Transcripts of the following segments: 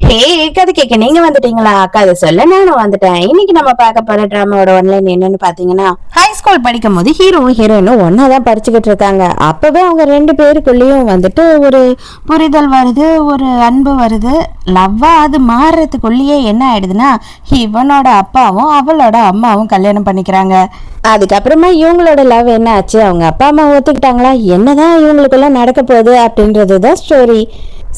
ஹே, கதை கேட்க நீங்க வந்துட்டீங்களா? கதை சொல்ல நானும் வந்துட்டேன். இன்னைக்கு நம்ம பார்க்க போற டிராமாவோட ஒன்லைன் என்னன்னு பாத்தீங்கன்னா, ஹை ஸ்கூல் படிக்கும் போது ஹீரோவும் ஹீரோயினும் ஒன்னாதான் படிச்சுக்கிட்டு இருக்காங்க. அப்பவே அவங்க ரெண்டு பேருக்குள்ளேயும் வந்துட்டு ஒரு புரிதல் வருது, ஒரு அன்பு வருது. லவ்வா அது மாறுறதுக்குள்ளேயே என்ன ஆயிடுதுன்னா, இவனோட அப்பாவும் அவளோட அம்மாவும் கல்யாணம் பண்ணிக்கிறாங்க. அதுக்கப்புறமா இவங்களோட லவ் என்ன ஆச்சு, அவங்க அப்பா அம்மா ஒத்துக்கிட்டாங்களா, என்னதான் இவங்களுக்குள்ள நடக்க போகுது அப்படின்றதுதான் ஸ்டோரி.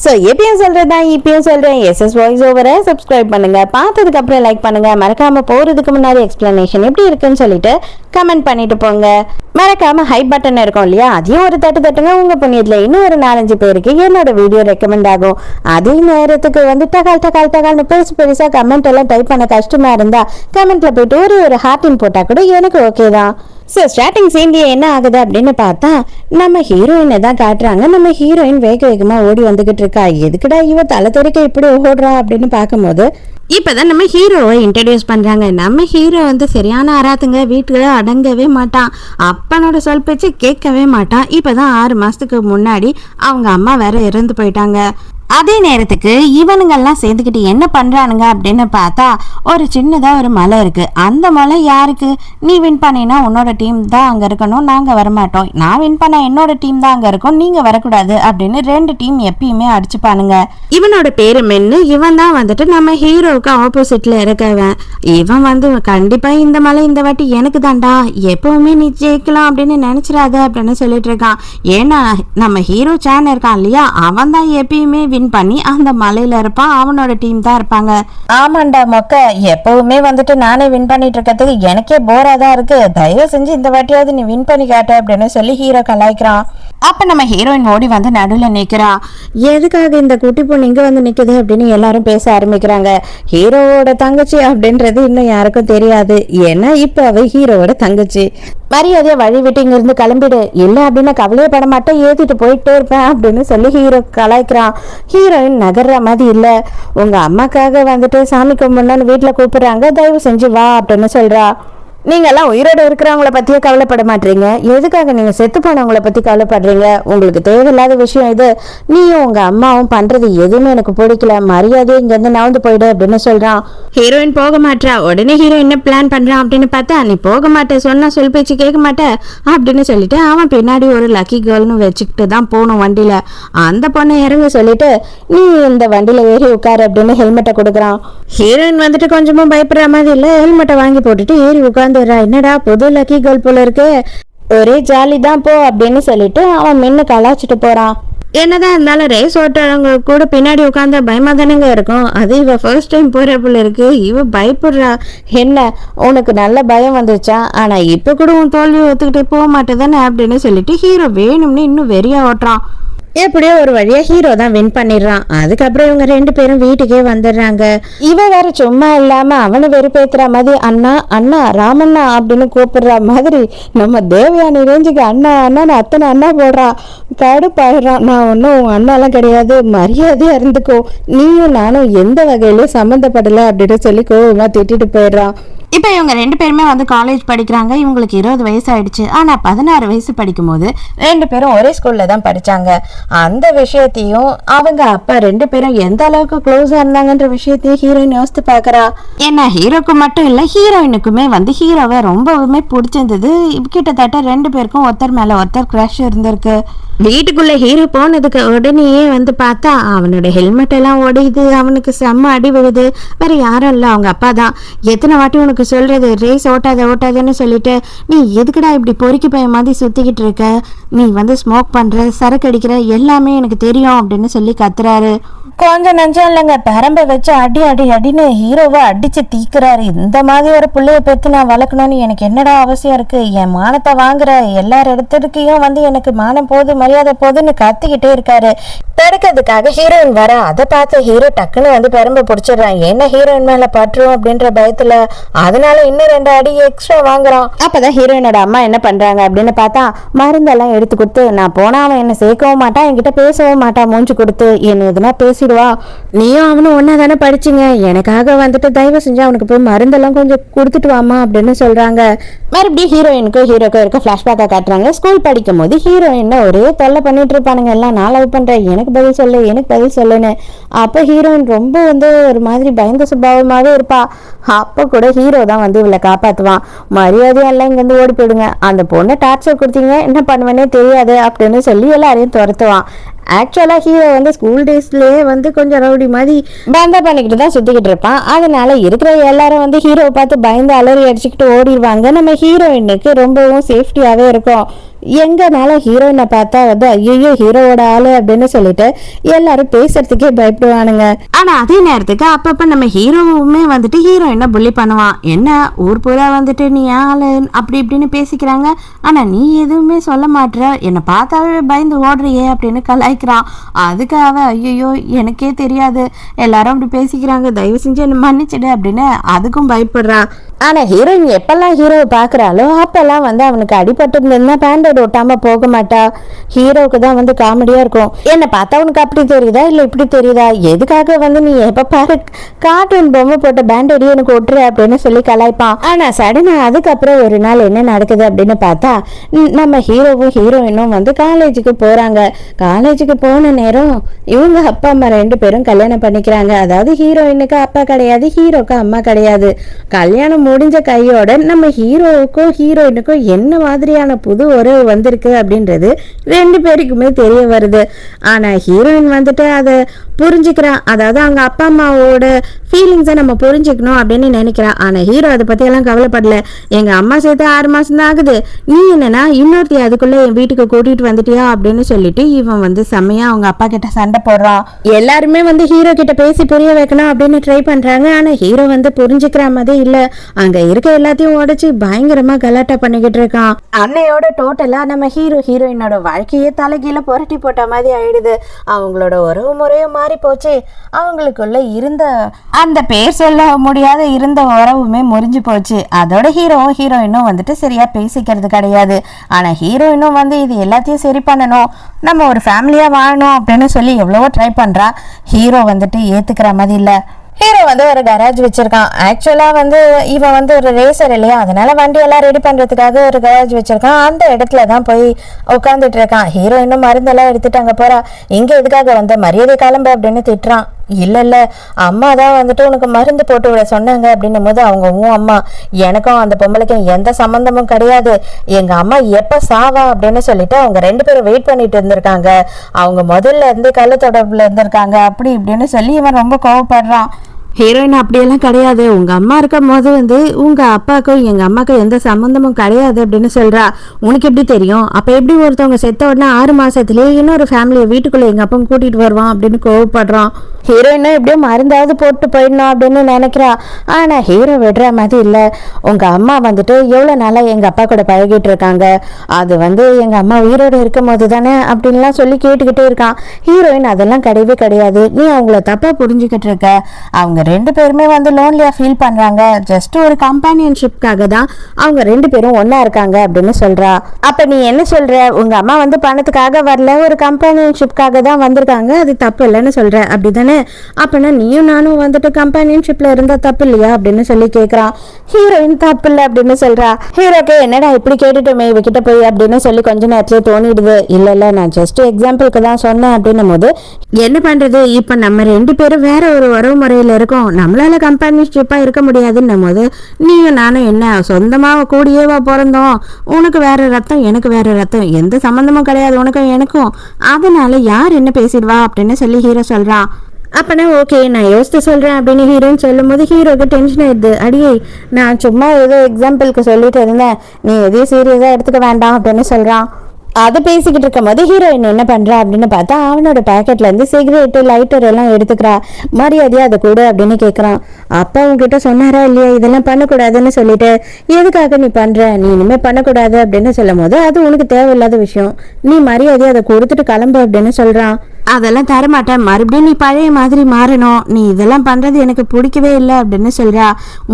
ஸோ எப்பயும் சொல்றதுதான் இப்பயும் சொல்றேன், எஸ்எஸ் வாய்ஸ் ஓவரை சப்ஸ்கிரைப் பண்ணுங்க, பார்த்ததுக்கு அப்புறம் லைக் பண்ணுங்க, மறக்காம போறதுக்கு முன்னாடி எக்ஸ்பிளனேஷன் எப்படி இருக்குன்னு சொல்லிட்டு கமெண்ட் பண்ணிட்டு போங்க. மறக்காம ஹை பட்டன் இருக்கும் இல்லையா, அதையும் ஒரு தட்டு தட்டுங்க. உங்க புண்ணியத்துல இன்னும் ஒரு 4-5 பேருக்கு என்னோட வீடியோ ரெக்கமெண்ட் ஆகும். அதே நேரத்துக்கு வந்து டகால் டகால் டகால்னு பெருசா கமெண்ட் எல்லாம் டைப் பண்ண கஷ்டமா இருந்தா கமெண்ட்ல போயிட்டு ஒரு ஹார்ட்டின் போட்டா கூட எனக்கு ஓகே தான். ஸோ ஸ்டார்டிங் சீன்லேயே என்ன ஆகுது அப்படின்னு பார்த்தா, நம்ம ஹீரோயினை தான் காட்டுறாங்க. நம்ம ஹீரோயின் வேகமா ஓடி வந்துகிட்டு இருக்கா. எதுக்குடா இவ தலை தெறிக்க இப்படி ஓடுறா அப்படின்னு பார்க்கும்போது இப்பதான் நம்ம ஹீரோவை இன்ட்ரடியூஸ் பண்றாங்க. நம்ம ஹீரோ வந்து சரியான ஆராத்துங்க, வீட்டுல அடங்கவே மாட்டான், அப்பனோட சொல் பேச்சு கேட்கவே மாட்டான். இப்பதான் 6 மாசத்துக்கு முன்னாடி அவங்க அம்மா வேற இறந்து போயிட்டாங்க. அதே நேரத்துக்கு இவனுங்கெல்லாம் சேர்ந்துக்கிட்டு என்ன பண்றானுங்க அப்படின்னு பார்த்தா, ஒரு சின்னதா ஒரு மலை இருக்கு. அந்த மலை யாருக்கு, நீ வின் பண்ணினா உன்னோட டீம் தான் அங்க இருக்கணும், நாங்க வரமாட்டோம். நான் வின் பண்ண என்னோட டீம் தான் அங்க இருக்கும், நீங்க வரக்கூடாது அப்படின்னு 2 டீம் எப்பயுமே அடிச்சுப்பானுங்க. இவனோட பேரு மென்னு. இவன் தான் வந்துட்டு நம்ம ஹீரோவுக்கு ஆப்போசிட்ல இருக்கவன். இவன் வந்து கண்டிப்பா இந்த மலை இந்த வாட்டி எனக்கு தான்டா, எப்பவுமே நீ ஜெயிக்கலாம் அப்படின்னு நினைச்சிடாத அப்படின்னு சொல்லிட்டு இருக்கான். ஏன்னா நம்ம ஹீரோ சேன் இருக்கான் இல்லையா, அவன் தான் எப்பயுமே பண்ணி அந்த மலையில இருப்பான், அவனோட டீம் தான் இருப்பாங்க. ஆமாண்டா மொக்க, எப்பவுமே வந்துட்டு நானே வின் பண்ணிட்டு இருக்கிறதுக்கு எனக்கே போரா தான் இருக்கு, தயவு செஞ்சு இந்த வாட்டியாவது நீ வின் பண்ணி காட்ட அப்படின்னு சொல்லி ஹீரோ கலாய்க்கிறான். அப்ப நம்ம ஹீரோயின் ஓடி வந்து நடுவுல நிக்கிறா. எதுக்காக இந்த குட்டி பொண்ணு இங்க வந்து நிக்குது அப்படின்னு எல்லாரும் பேச ஆரம்பிக்கிறாங்க. ஹீரோவோட தங்கச்சி அப்படின்றது இன்னும் யாருக்கும் தெரியாது, ஏன்னா இப்ப அவ ஹீரோவோட தங்கச்சி. மரியாதையை வழி விட்டு இங்க இருந்து கிளம்பிடு, இல்ல அப்படின்னு கவலையப்பட மாட்டேன், ஏத்திட்டு போயிட்டே இருப்பேன் அப்படின்னு சொல்லி ஹீரோ கலாய்க்கிறான். ஹீரோயின் நகர்ற மாதிரி இல்ல, உங்க அம்மாக்காக வந்துட்டு சாமி கும்பிடணும்னு வீட்டுல கூப்பிடுறாங்க, தயவு செஞ்சு வா அப்படின்னு சொல்றா. நீங்க எல்லாம் உயிரோடு இருக்கிறவங்கள பத்தியே கவலைப்பட மாட்டீங்க, எதுக்காக நீங்க செத்து போனவங்கள பத்தி கவலைப்படுறீங்க, உங்களுக்கு தேவையில்லாத விஷயம் இது, நீயும் உங்க அம்மாவும் பண்றது எதுவுமே எனக்கு பிடிக்கல, மரியாதையை இங்க இருந்து நவந்து போயிடு அப்படின்னு சொல்றான். ஹீரோயின் போக மாட்டா. உடனே ஹீரோ என்ன பிளான் பண்றான் அப்படின்னு பார்த்தா, நீ போக மாட்டே, சொன்னா சொல் பேச்சு கேட்க மாட்டே அப்படின்னு சொல்லிட்டு அவன் பின்னாடி ஒரு லக்கி கேர்ள்னு வச்சுக்கிட்டு தான் போகணும் வண்டியில. அந்த பொண்ணை இறங்க சொல்லிட்டு நீ இந்த வண்டியில ஏறி உட்காரு அப்படின்னு ஹெல்மெட்டை கொடுக்குறான். ஹீரோயின் வந்துட்டு கொஞ்சமும் பயப்படுற மாதிரி இல்ல, ஹெல்மெட்டை வாங்கி போட்டுட்டு ஏறி உட்காந்து, என்னடா புது லக்கி கேர்ள் போல இருக்கு, ஒரே ஜாலி தான் போ அப்படின்னு சொல்லிட்டு அவன் மென்னு கலாச்சிட்டு போறான். என்னதான் இருந்தாலும் ரேஸ் ஓட்டுறவங்க கூட பின்னாடி உட்காந்து பயமா தானேங்க இருக்கும், அது இவ ஃபர்ஸ்ட் டைம் போற போல இருக்கு, இவ பயப்படுறா. என்ன உனக்கு நல்ல பயம் வந்துச்சா, ஆனா இப்ப கூட உன் தோல்வி ஒத்துக்கிட்டே போக மாட்டேதானே அப்படின்னு சொல்லிட்டு ஹீரோ வேணும்னு இன்னும் வெறியா ஓட்டுறான். எப்படியோ ஒரு வழியா ஹீரோ தான் வின் பண்ணிடுறான். அதுக்கப்புறம் இவங்க 2 பேரும் வீட்டுக்கே வந்துடுறாங்க. இவ வேற சும்மா இல்லாம அவனை வெறுப்பேத்துற மாதிரி அண்ணா அண்ணா ராமண்ணா அப்படின்னு கூப்பிடுற மாதிரி நம்ம தேவயானி ரேஞ்சுக்கு அண்ணா அண்ணான்னு அத்தனை அண்ணா போடுறா. கடுப்பாயிடுறான். நான் ஒன்னும் உன் அண்ணாலாம் கிடையாது, மரியாதையா இருந்துக்கோ, நீயும் நானும் எந்த வகையிலும் சம்மந்தப்படலை அப்படின்னு சொல்லி கோவமா திட்டிட்டு போயிடுறான். இப்போ இவங்க 2 பேருமே வந்து காலேஜ் படிக்கிறாங்க. இவங்களுக்கு 20 வயசு ஆயிடுச்சு. ஆனால் 16 வயசு படிக்கும் போது 2 பேரும் ஒரே ஸ்கூல்ல தான் படிச்சாங்க. அந்த விஷயத்தையும் அவங்க அப்பா 2 பேரும் எந்த அளவுக்கு க்ளோஸா இருந்தாங்கன்ற விஷயத்தையும் ஹீரோயின் யோசித்து பாக்குறா. ஏன்னா ஹீரோக்கு மட்டும் இல்ல, ஹீரோயினுக்குமே வந்து ஹீரோவை ரொம்பவுமே பிடிச்சிருந்தது. கிட்டத்தட்ட 2 பேருக்கும் ஒருத்தர் மேல ஒருத்தர் கிரஷ் இருந்திருக்கு. வீட்டுக்குள்ள ஹீரோ போனதுக்கு உடனேயே வந்து பார்த்தா அவனோட ஹெல்மெட் எல்லாம் உடையுது, அவனுக்கு செம்ம அடி விழுது. வேற யாரும் இல்ல, அவங்க அப்பா தான். எத்தனை வாட்டி உனக்கு சொல்றது, ரேஸ் ஓட்டாதன்னு சொல்லிட்டு நீ எதுக்குடா இப்படி பொறுக்கி போய மாதிரி சுத்திக்கிட்டு இருக்க, நீ வந்து ஸ்மோக் பண்ற, சரக்கு அடிக்கிற, எல்லாமே எனக்கு தெரியும் அப்படின்னு சொல்லி கத்துறாரு. கொஞ்சம் நஞ்சம் இல்லைங்க, பெரம்ப வச்சு அடின்னு ஹீரோவை அடிச்சு தீக்குறாரு. இந்த மாதிரி ஒரு பிள்ளைய பெற்று நான் வளர்க்கணும்னு எனக்கு என்னடா அவசியம் இருக்கு, என் மானத்தை வாங்குற, எல்லார் இடத்துக்கையும் வந்து எனக்கு மானம் போது மரியாதை போதுன்னு கத்திக்கிட்டே இருக்காரு. தடுக்கிறதுக்காக ஹீரோயின் வர, அதை பார்த்து ஹீரோ டக்குன்னு வந்து பெரம்ப பிடிச்சிடுறான். ஏன்னா ஹீரோயின் மேல பற்றுவோம் அப்படின்ற பயத்துல, அதனால இன்னும் 2 அடி எக்ஸ்ட்ரா வாங்குறான். அப்பதான் ஹீரோயினோட அம்மா என்ன பண்றாங்க அப்படின்னு பார்த்தா, மருந்தெல்லாம் எடுத்து கொடுத்து, நான் போனா அவன் என்ன சேர்க்கவும் மாட்டான், என்கிட்ட பேசவும் மாட்டான், மூஞ்சி கொடுத்து என்ன எதுனா பேசிடுவா, நீயும் அவனும் ஒன்னா தானே படிச்சிங்க, எனக்காக வந்துட்டு தயவு செஞ்சு அவனுக்கு போய் மருந்தெல்லாம் கொஞ்சம் கொடுத்துட்டு வாமா அப்படின்னு சொல்றாங்க. மறுபடியும் ஹீரோயினுக்கும் ஹீரோக்கும் இருக்க பிளாஷ்பேக்கா காட்டுறாங்க. ஸ்கூல் படிக்கும் போது ஹீரோயின் ஒரே தொல்லை பண்ணிட்டு இருப்பானுங்க எல்லாம். நான் லவ் பண்றேன், எனக்கு பதில் சொல்லு, எனக்கு பதில் சொல்லுன்னு. அப்ப ஹீரோயின் ரொம்ப ஒரு மாதிரி பயந்த சுபாவமாவே இருப்பா. அப்ப கூட ஹீரோ தான் இவளை காப்பாத்துவான். மரியாதையெல்லாம் இங்கிருந்து ஓடி போயிடுங்க, அந்த பொண்ணை டார்ச்சர் கொடுத்தீங்க, என்ன பண்ணுவேனே தெரியாது அப்படின்னு சொல்லி எல்லாரையும் துரத்துவான். ஆக்சுவலா ஹீரோ ஸ்கூல் டேஸ்லயே கொஞ்சம் ரவுடி மாதிரி பந்தா பண்ணிக்கிட்டு தான் சுத்திக்கிட்டு இருப்பான். அதனால இருக்கிற எல்லாரும் ஹீரோவை பார்த்து பயந்து அலறி அடிச்சுக்கிட்டு ஓடிடுவாங்க. நம்ம ஹீரோயினுக்கு ரொம்பவும் சேஃப்டியாவே இருக்கும். எங்கனாலும் ஹீரோயினை பார்த்தா ஐயோ ஹீரோவோட ஆளு அப்படின்னு சொல்லிட்டு எல்லாரும் பேசுறதுக்கே பயப்படுவானுங்க. ஆனா அதே நேரத்துக்கு அப்பப்ப நம்ம ஹீரோவுமே ஹீரோயினை புள்ளி பண்ணுவான். என்ன ஊர் பூரா நீ ஆளு அப்படி இப்படின்னு பேசிக்கிறாங்க, ஆனா நீ எதுவுமே சொல்ல மாட்டேற, என்னை பார்த்தாவே பயந்து ஓடுறியே அப்படின்னு கலாய்க்கிறான். அதுக்கு அவ ஐயோ எனக்கே தெரியாது, எல்லாரும் அப்படி பேசிக்கிறாங்க, தயவு செஞ்சு என்ன மன்னிச்சிடு அப்படின்னு அதுக்கும் பயப்படுறா. ஆனா ஹீரோயின் எப்பெல்லாம் ஹீரோவை பாக்குறாளோ அப்பெல்லாம் அவனுக்கு அடிபட்டு இருந்ததுன்னா பேண்டேட் ஒட்டாம போக மாட்டா. ஹீரோவுக்கு தான் காமெடியா இருக்கும். என்ன பார்த்தா உனக்கு அப்படி தெரியுதா இல்ல இப்படி தெரியுதா, எதுக்காக நீ எப்ப பாரு கார்ட்டூன் பொம்மை போட்ட பேண்டேடி எனக்கு ஒட்டுற அப்படின்னு சொல்லி கலாய்ப்பான். ஆனா சடனா அதுக்கப்புறம் ஒரு நாள் என்ன நடக்குது அப்படின்னு பார்த்தா நம்ம ஹீரோவும் ஹீரோயினும் காலேஜுக்கு போறாங்க. காலேஜுக்கு போன நேரம் இவங்க அப்பா அம்மா 2 பேரும் கல்யாணம் பண்ணிக்கிறாங்க. அதாவது ஹீரோயினுக்கு அப்பா கிடையாது, ஹீரோக்கு அம்மா கிடையாது. கல்யாணம் முடிஞ்ச கையோட நம்ம ஹீரோவுக்கும் ஹீரோயினுக்கும் என்ன மாதிரியான புது உறவு வந்திருக்கு அப்படின்றது 2 பேருக்குமே தெரிய வருது. ஆனா ஹீரோயின் அதை புரிஞ்சுக்கிறான். அதாவது அவங்க அப்பா அம்மாவோட ஃபீலிங்ஸை நம்ம புரிஞ்சுக்கணும் அப்படின்னு நினைக்கிறான். ஆனா ஹீரோ அதை பத்தி எல்லாம் கவலைப்படல. எங்க அம்மா சேர்த்து 6 மாசம் தான் ஆகுது, நீ என்னன்னா இன்னொருத்தி அதுக்குள்ள என் வீட்டுக்கு கூட்டிட்டு வந்துட்டியா அப்படின்னு சொல்லிட்டு இவன் செம்மையா அவங்க அப்பா கிட்ட சண்டை போடுறான். எல்லாருமே ஹீரோ கிட்ட பேசி புரிய வைக்கணும் அப்படின்னு ட்ரை பண்றாங்க. ஆனா ஹீரோ புரிஞ்சுக்கிற மாதிரி இல்ல. அங்க இருக்க எல்லாத்தையும் உடைச்சு பயங்கரமா கலாட்டா பண்ணிக்கிட்டு இருக்கான். அன்னையோட டோட்டலா நம்ம ஹீரோ ஹீரோயினோட வாழ்க்கையே தலைகீழ புரட்டி போட்ட மாதிரி ஆயிடுது. அவங்களோட உறவு முறையும் மாறி போச்சு. அவங்களுக்குள்ள இருந்த அந்த பேர் சொல்ல முடியாத இருந்த உறவுமே முறிஞ்சு போச்சு. அதோட ஹீரோவும் ஹீரோயினும் சரியா பேசிக்கிறது கிடையாது. ஆனா ஹீரோயினும் இது எல்லாத்தையும் சரி பண்ணணும், நம்ம ஒரு ஃபேமிலியா வாழணும் அப்படின்னு சொல்லி எவ்வளவோ ட்ரை பண்றா. ஹீரோ ஏத்துக்கிற மாதிரி இல்ல. ஹீரோ ஒரு கராஜ் வச்சிருக்கான். ஆக்சுவலா இவன் ஒரு ரேசர் இல்லையா, அதனால வண்டி எல்லாம் ரெடி பண்றதுக்காக ஒரு கராஜ் வச்சிருக்கான். அந்த இடத்துல தான் போய் உட்காந்துட்டு இருக்கான். ஹீரோயினும் மருந்தெல்லாம் எடுத்துட்டு அங்க போறா. இங்க எதுக்காக மரியாதை கிளம்பு அப்படின்னு திட்டுறான். இல்ல அம்மா தான் உனக்கு மருந்து போட்டு விட சொன்னாங்க அப்படின்னும் போது அவங்க அம்மா, எனக்கும் அந்த பொம்பளைக்கும் எந்த சம்பந்தமும் கிடையாது, எங்க அம்மா எப்ப சாவா அப்படின்னு சொல்லிட்டு அவங்க 2 பேரும் வெயிட் பண்ணிட்டு இருந்திருக்காங்க, அவங்க முதல்ல இருந்து கள்ள தொடர்புல இருந்திருக்காங்க அப்படி இப்படின்னு சொல்லி இவன் ரொம்ப கோவப்படுறான். ஹீரோயின் அப்படியெல்லாம் கிடையாது, உங்க அம்மா இருக்கும் போது உங்க அப்பாவுக்கும் எங்க அம்மாக்கும் எந்த சம்பந்தமும் கிடையாது அப்படின்னு சொல்றா. உனக்கு எப்படி தெரியும்? அப்ப எப்படி ஒருத்தவங்க செத்த உடனே 6 மாசத்துலயே இன்னொரு ஃபேமிலியை வீட்டுக்குள்ள எங்க அப்பா கூட்டிட்டு வருவான் அப்படின்னு கோவப்படுறான். ஹீரோயினும் எப்படியோ மருந்தாவது போட்டு போயிடணும் அப்படின்னு நினைக்கிறா. ஆனா ஹீரோ விடுற மாதிரி இல்ல. உங்க அம்மா எவ்வளவு நாளா எங்க அப்பா கூட பழகிட்டு இருக்காங்க, அது எங்க அம்மா உயிரோடு இருக்கும் போது தானே அப்படின்லாம் சொல்லி கேட்டுக்கிட்டே இருக்கான். ஹீரோயின் அதெல்லாம் கிடையவே கிடையாது, நீ அவங்கள தப்பா புரிஞ்சுக்கிட்டு இருக்க, அவங்க 2 பேருமே லோன்லியா ஃபீல் பண்றாங்க, ஜஸ்ட் ஒரு கம்பானியன்ஷிப்காக தான் அவங்க 2 பேரும் ஒன்னா இருக்காங்க அப்படின்னு சொல்றா. அப்ப நீ என்ன சொல்ற? உங்க அம்மா பணத்துக்காக வரல, ஒரு கம்பானியன்ஷிப்காக தான் வந்திருக்காங்க, அது தப்பு இல்லைன்னு சொல்ற அப்படிதானே? அப்பனா நீயும் நானும் கம்பானியன்ஷிப்ல இருந்தா தப்பு இல்லையா அப்படின்னு சொல்லி கேக்குறான். ஹீரோயின் தப்பு இல்லை அப்படின்னு சொல்றா. ஹீரோக்கு என்னடா இப்படி கேட்டுட்டோமே இவகிட்ட போய் அப்படின்னு சொல்லி கொஞ்ச நேரத்துல தோணிடுது. இல்ல நான் ஜஸ்ட் எக்ஸாம்பிளுக்கு தான் சொன்னேன் அப்படின்னும் போது என்ன பண்றது, இப்ப நம்ம 2 பேரும் வேற ஒரு உறவு முறையில இருக்கோம், நம்மளால கம்பானியன்ஷிப்பா இருக்க முடியாதுன்னும் போது நீயும் நானும் என்ன சொந்தமா கூடியேவா பிறந்தோம், உனக்கு வேற ரத்தம் எனக்கு வேற ரத்தம், எந்த சம்பந்தமும் கிடையாது உனக்கும் எனக்கும், அதனால யார் என்ன பேசிடுவா அப்படின்னு சொல்லி ஹீரோ சொல்றான். அப்பனா ஓகே நான் யோசித்து சொல்றேன் அப்படின்னு ஹீரோயின் சொல்லும் போது ஹீரோக்கு டென்ஷன் ஆயிடுது. அடியே நான் சும்மா ஏதோ எக்ஸாம்பிளுக்கு சொல்லிட்டு இருந்தேன், நீ எதையும் சீரியஸா எடுத்துக்க வேண்டாம் அப்படின்னு சொல்றான். அதை பேசிக்கிட்டு இருக்கும் போது ஹீரோயின் என்ன பண்றா அப்படின்னு பார்த்தா அவனோட பேக்கெட்ல இருந்து சிகரெட்டு லைட்டர் எல்லாம் எடுத்துக்கிறா. மரியாதையா அதை கூட அப்படின்னு கேட்கறான். அப்பா உங்ககிட்ட சொன்னாரா இல்லையா இதெல்லாம் பண்ணக்கூடாதுன்னு சொல்லிட்டு, எதுக்காக நீ பண்ற, நீ இனிமே பண்ணக்கூடாது அப்படின்னு சொல்லும் போது அது உனக்கு தேவையில்லாத விஷயம், நீ மரியாதையா அதை கொடுத்துட்டு கிளம்பு அப்படின்னு சொல்றான். அதெல்லாம் தரமாட்டேன், மறுபடியும் நீ பழைய மாதிரி மாறணும், நீ இதெல்லாம் பண்றது எனக்கு பிடிக்கவே இல்லை அப்படின்னு சொல்றா.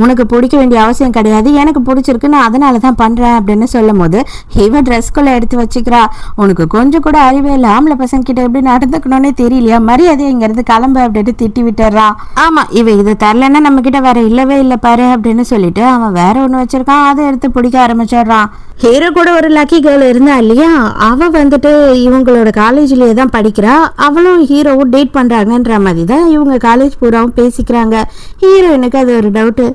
உனக்கு பிடிக்க வேண்டிய அவசியம் கிடையாது, எனக்கு பிடிச்சிருக்கு, நான் அதனாலதான் பண்றேன் அப்படின்னு சொல்லும் போது இவ ட்ரெஸ்குள்ள எடுத்து வச்சுக்கிறா. உனக்கு கொஞ்சம் கூட அறிவே இல்லை, ஆம்பளை பசங்க கிட்ட எப்படி நடந்துக்கணும்னே தெரியலையா, மரியாதையா இங்க இருந்து கிளம்பு அப்படின்னு திட்டி விட்டுறா. ஆமா இவ இதை தரலன்னா நம்ம கிட்ட வேற இல்லவே இல்லை பாரு அப்படின்னு சொல்லிட்டு அவன் வேற ஒண்ணு வச்சிருக்கான், அதை எடுத்து பிடிக்க ஆரம்பிச்சிடுறான். ஹீரோ கூட ஒரு லக்கி கேர்ள் இருந்தா இல்லையா, அவ வந்துட்டு இவங்களோட காலேஜ்லயே தான் படிக்கிறா. அவளும் ஹீரோவும் டேட் பண்றாங்கன்ற மாதிரி தான் இவங்க காலேஜ் பூராவும் பேசிக்கிறாங்க. ஹீரோயினுக்கு அது ஒரு டவுட்டு.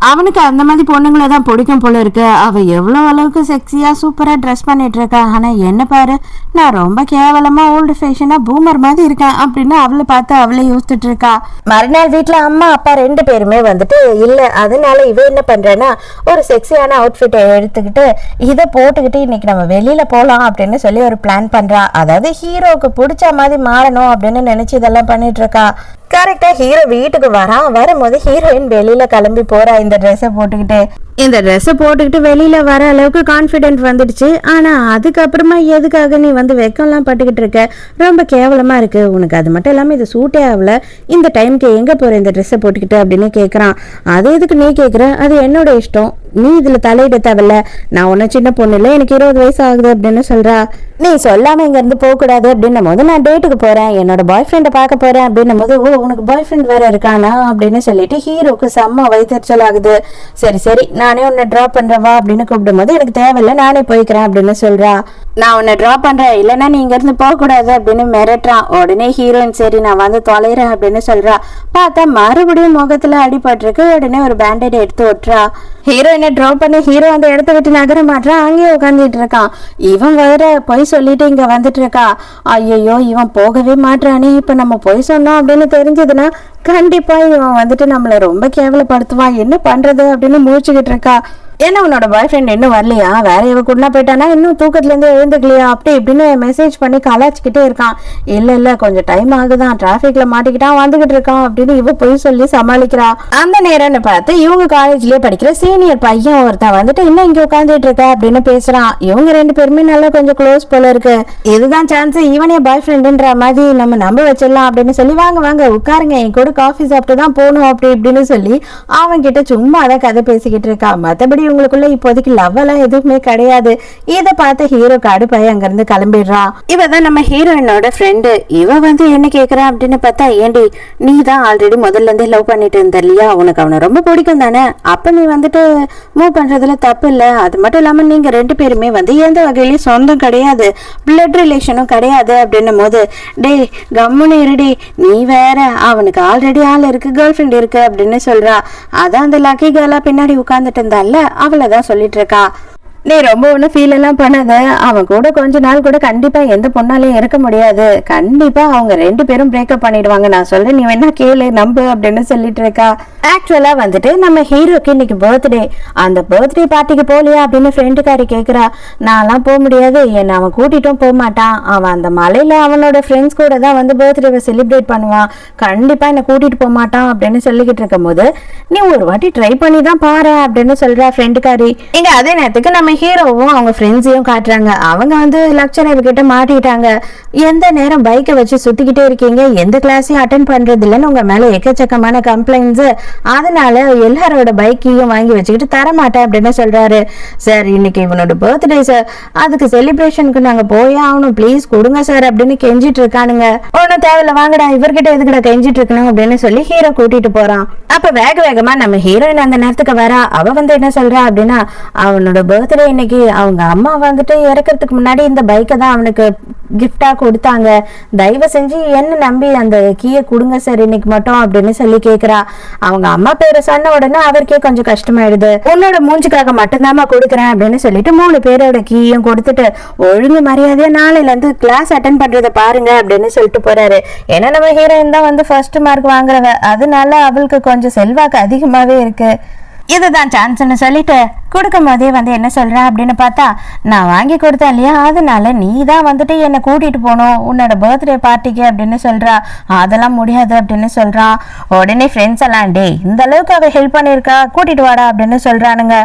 அவனுக்கு அந்த மாதிரி பொண்ணுங்களை தான் பிடிக்கும் போல இருக்கு. அவ எவ்வளவு அளவுக்கு செக்ஸியா சூப்பரா ட்ரெஸ் பண்ணிட்டு இருக்கா. ஆனா என்ன பாரு, நான் ரொம்ப கேவலமா ஓல்டு ஃபேஷனா பூமர் மாதிரி இருக்கேன் அப்படின்னு அவளை பார்த்து அவளே யோசிச்சுட்டு இருக்கா. மறுநாள் வீட்டுல அம்மா அப்பா 2 பேருமே வந்துட்டு இல்ல, அதனால இவ என்ன பண்றேன்னா ஒரு செக்ஸியான அவுட்ஃபிட்டை எடுத்துக்கிட்டு இதை போட்டுக்கிட்டு இன்னைக்கு நம்ம வெளியில போலாம் அப்படின்னு சொல்லி ஒரு பிளான் பண்றா. அதாவது ஹீரோவுக்கு பிடிச்ச மாதிரி மாறணும் அப்படின்னு நினைச்சு இதெல்லாம் பண்ணிட்டு இருக்கா. கரெக்டா ஹீரோ வீட்டுக்கு வரும்போது ஹீரோயின் வெளியில கிளம்பி போறா இந்த ட்ரெஸ்ஸை போட்டுக்கிட்டு. இந்த ட்ரெஸ்ஸை போட்டுக்கிட்டு வெளியில வர அளவுக்கு கான்ஃபிடென்ட் வந்துடுச்சு. ஆனா அதுக்கப்புறமா எதுக்காக நீ வந்து வெக்கம்லாம் பட்டுக்கிட்டு இருக்க, ரொம்ப கேவலமா இருக்கு உனக்கு, அது மட்டும் இல்லாம இது சூட்டே ஆகல, இந்த டைமுக்கு எங்க போற இந்த ட்ரெஸ்ஸை போட்டுக்கிட்டு அப்படின்னு கேட்கறான். அது எதுக்கு நீ கேட்குற, அது என்னோட இஷ்டம், நீ இதுல தலையிட தேவையில்ல, நான் ஒன்னும் சின்ன பொண்ணு இல்லை, எனக்கு 20 வயசு ஆகுது அப்படின்னு சொல்றா. நீ சொல்லாம இங்க இருந்து போக கூடாது அப்படின்னும் போது நான் டேட்டுக்கு போறேன், என்னோட பாய் ஃப்ரெண்டை பார்க்க போறேன் அப்படின்னும் போது ஓ உனக்கு பாய் ஃப்ரெண்ட் வேற இருக்கானா அப்படின்னு சொல்லிட்டு ஹீரோக்கு செம்ம வயிற்றுச்சல் ஆகுது. சரி சரி நானே உன்னை ட்ராப் பண்றவா அப்படின்னு கூப்பிடும் போது எனக்கு தேவையில்லை நானே போய்க்கிறேன் அப்படின்னு சொல்றா. நான் உன்னை ட்ராப் பண்றேன், இல்லைன்னா நீ இங்க இருந்து போக கூடாது அப்படின்னு மிரட்டுறான். உடனே ஹீரோயின் சரி நான் வந்து தொலைறேன் அப்படின்னு சொல்றா. பார்த்தா மறுபடியும் முகத்துல அடிபட்டிருக்கு. உடனே ஒரு பேண்டேட் எடுத்து ஒட்டுறா. ஹீரோயினை ட்ராப் பண்ணி ஹீரோ அந்த இடத்த விட்டு நகர மாட்டான், அங்கேயே உட்காந்துட்டு இருக்கான். இவன் வேற பொய் சொல்லிட்டு இங்க வந்துட்டு இருக்கா. ஐயோ இவன் போகவே மாட்டானே, இப்ப நம்ம பொய் சொன்னோம் அப்படின்னு தெரிஞ்சதுன்னா கண்டிப்பா இவன் வந்துட்டு நம்மள ரொம்ப கேவலப்படுத்துவான், என்ன பண்றது அப்படின்னு முழிச்சுக்கிட்டு இருக்கா. ஏன்னா உன்னோட பாய் ஃப்ரெண்ட் இன்னும் வரலையா, வேற இவ கூட போயிட்டானா, இன்னும் தூக்கத்துல இருந்து எழுந்துக்கலையா அப்படி இப்படின்னு மெசேஜ் பண்ணி கலாச்சிக்கிட்டே இருக்கான். இல்ல கொஞ்சம் டைம் ஆகுதான், டிராபிக்ல மாட்டிக்கிட்டான் வந்துகிட்டு இருக்கான் அப்படின்னு இவ போய் சொல்லி சமாளிக்கிறா. அந்த நேரம்னு பார்த்து இவங்க காலேஜ்லயே படிக்கிற சீனியர் பையன் ஒருத்தன் வந்துட்டு இன்னும் இங்க உட்காந்துட்டு இருக்க அப்படின்னு பேசுறான். இவங்க 2 பேருமே நல்லா கொஞ்சம் க்ளோஸ் போல இருக்கு. இதுதான் சான்ஸ், இவனே பாய் ஃப்ரெண்டுன்ற மாதிரி நம்ம நம்ப வச்சிடலாம் அப்படின்னு சொல்லி வாங்க வாங்க உட்காருங்க, என் கூட காஃபி சாப்பிட்டு தான் போகணும் அப்படி இப்படின்னு சொல்லி அவன் கிட்ட சும்மா அதை கதை பேசிக்கிட்டு இருக்கா. மத்தபடி இவங்களுக்குள்ள இப்போதைக்கு லவ் எல்லாம் எதுவுமே கிடையாது. இதை பார்த்து ஹீரோ கடுப்பாய் அங்க இருந்து கிளம்பிடுறான். இவதான் நம்ம ஹீரோயினோட ஃப்ரெண்டு. இவ வந்து என்ன கேக்குறா அப்படின்னு பார்த்தா, ஏண்டி நீ தான் ஆல்ரெடி முதல்ல இருந்தே லவ் பண்ணிட்டு இருந்த இல்லையா, உனக்கு அவனை ரொம்ப பிடிக்கும் தானே, அப்ப நீ வந்துட்டு மூவ் பண்றதுல தப்பு இல்ல, அது மட்டும் இல்லாம நீங்க 2 பேருமே வந்து எந்த வகையிலயும் சொந்தம் கிடையாது, பிளட் ரிலேஷனும் கிடையாது அப்படின்னும் போது டே கம்முன்னு இருடி, நீ வேற, அவனுக்கு ஆல்ரெடி ஆள் இருக்கு, கேர்ள் ஃப்ரெண்ட் இருக்கு அப்படின்னு சொல்றா. அதான் அந்த லக்கி கேர்ளா பின்னாடி உட்கார்ந்துட்டு இருந்தால அவளதான் சொல்லிட்டு இருக்கா. நீ ரொம்ப ஒன்றும் ஃபீல் எல்லாம் பண்ணாத, அவன் கூட கொஞ்ச நாள் கூட கண்டிப்பா எந்த பொண்ணாலையும் இருக்க முடியாது, கண்டிப்பா அவங்க 2 பேரும் பிரேக்கப் பண்ணிடுவாங்க, நான் சொல்றேன் நீ வேணா கேளு நம்பு அப்படின்னு சொல்லிட்டு இருக்கா. ஆக்சுவலா வந்துட்டு நம்ம ஹீரோக்கு இன்னைக்கு பர்த்டே, அந்த பர்த்டே பார்ட்டிக்கு போலியா அப்படின்னு ஃப்ரெண்டுக்காரி கேட்குறா. நான்லாம் போக முடியாது, என்னை அவன் கூட்டிட்டும் போக மாட்டான், அவன் அந்த மலையில அவனோட ஃப்ரெண்ட்ஸ் கூட தான் வந்து பர்த்டேவை செலிப்ரேட் பண்ணுவான், கண்டிப்பா என்னை கூட்டிட்டு போக மாட்டான் அப்படின்னு சொல்லிக்கிட்டு இருக்கும் போது நீ ஒரு வாட்டி ட்ரை பண்ணி தான் பாரு அப்படின்னு சொல்றா ஃப்ரெண்டுக்காரி. இங்க அதே நேரத்துக்கு நம்ம ஹீரோவும் அவங்க ஃப்ரெண்ட்ஸையும் காட்டுறாங்க. அவங்க வந்து லெக்சரர் கிட்ட மாட்டிட்டாங்க. எந்த நேரம் பைக்கை வச்சு சுத்திக்கிட்டே இருக்கீங்க, எந்த கிளாஸையும் அட்டென்ட் பண்றது இல்லைன்னு உங்க மேல எக்கச்சக்கமான கம்ப்ளைண்ட்ஸ், அதனால எல்லாரோட பைக்கையும் வாங்கி வச்சுக்கிட்டு தரமாட்டேன் அப்படின்னு சொல்றாரு. சார் இன்னைக்கு இவனோட பர்த்டே சார், அதுக்கு செலிப்ரேஷனுக்கு நாங்க போயே ஆகணும், ப்ளீஸ் கொடுங்க சார் அப்படின்னு கெஞ்சிட்டு இருக்கானுங்க. ஒன்னும் தேவையில்ல வாங்கடா, இவர்கிட்ட எதுக்கடா கெஞ்சிட்டு இருக்கணும் அப்படின்னு சொல்லி ஹீரோ கூட்டிட்டு போறான். அப்ப வேக வேகமா நம்ம ஹீரோயின் அந்த நேரத்துக்கு வரா. அவ வந்து என்ன சொல்றா அப்படின்னா, அவனோட பர்த்டே இன்னைக்கு அவங்க அம்மா வந்துட்டு இறக்கிறதுக்கு முன்னாடி இந்த பைக்கை தான் அவனுக்கு கிஃப்டா கொடுத்தாங்க, தயவு செஞ்சு என்ன நம்பி அந்த கீயை கொடுங்க சார் இன்னைக்கு மட்டும் அப்படின்னு சொல்லி கேக்குறா. அவங்க அம்மா பேரை சொன்ன உடனே அவருக்கே கொஞ்சம் கஷ்டமாயிடுது. உன்னோட மூஞ்சுக்காக மட்டும்தாம்மா கொடுக்குறேன் அப்படின்னு சொல்லிட்டு 3 பேரோட கீயும் கொடுத்துட்டு ஒழுங்கு மரியாதையா நாளையில இருந்து கிளாஸ் அட்டென்ட் பண்றதை பாருங்க அப்படின்னு சொல்லிட்டு போறாரு. ஏன்னா நம்ம ஹீரோயின் தான் வந்து ஃபர்ஸ்ட் மார்க் வாங்குறவ, அதனால அவளுக்கு கொஞ்சம் செல்வாக்கு அதிகமாவே இருக்கு. இதுதான் சான்ஸ்ன்னு சொல்லிட்டு கொடுக்கும் போதே வந்து என்ன சொல்ற அப்படின்னு பார்த்தா, நான் வாங்கி கொடுத்தேன் இல்லையா, அதனால நீ தான் வந்துட்டு என்னை கூட்டிட்டு போகணும் உன்னோட பர்த்டே பார்ட்டிக்கு அப்படின்னு சொல்றா. அதெல்லாம் முடியாது அப்படின்னு சொல்றான். உடனே ஃப்ரெண்ட்ஸ் எல்லாம் டே இந்த அளவுக்கு அவ ஹெல்ப் பண்ணிருக்கா, கூட்டிட்டு வாடா அப்படின்னு சொல்றானுங்க.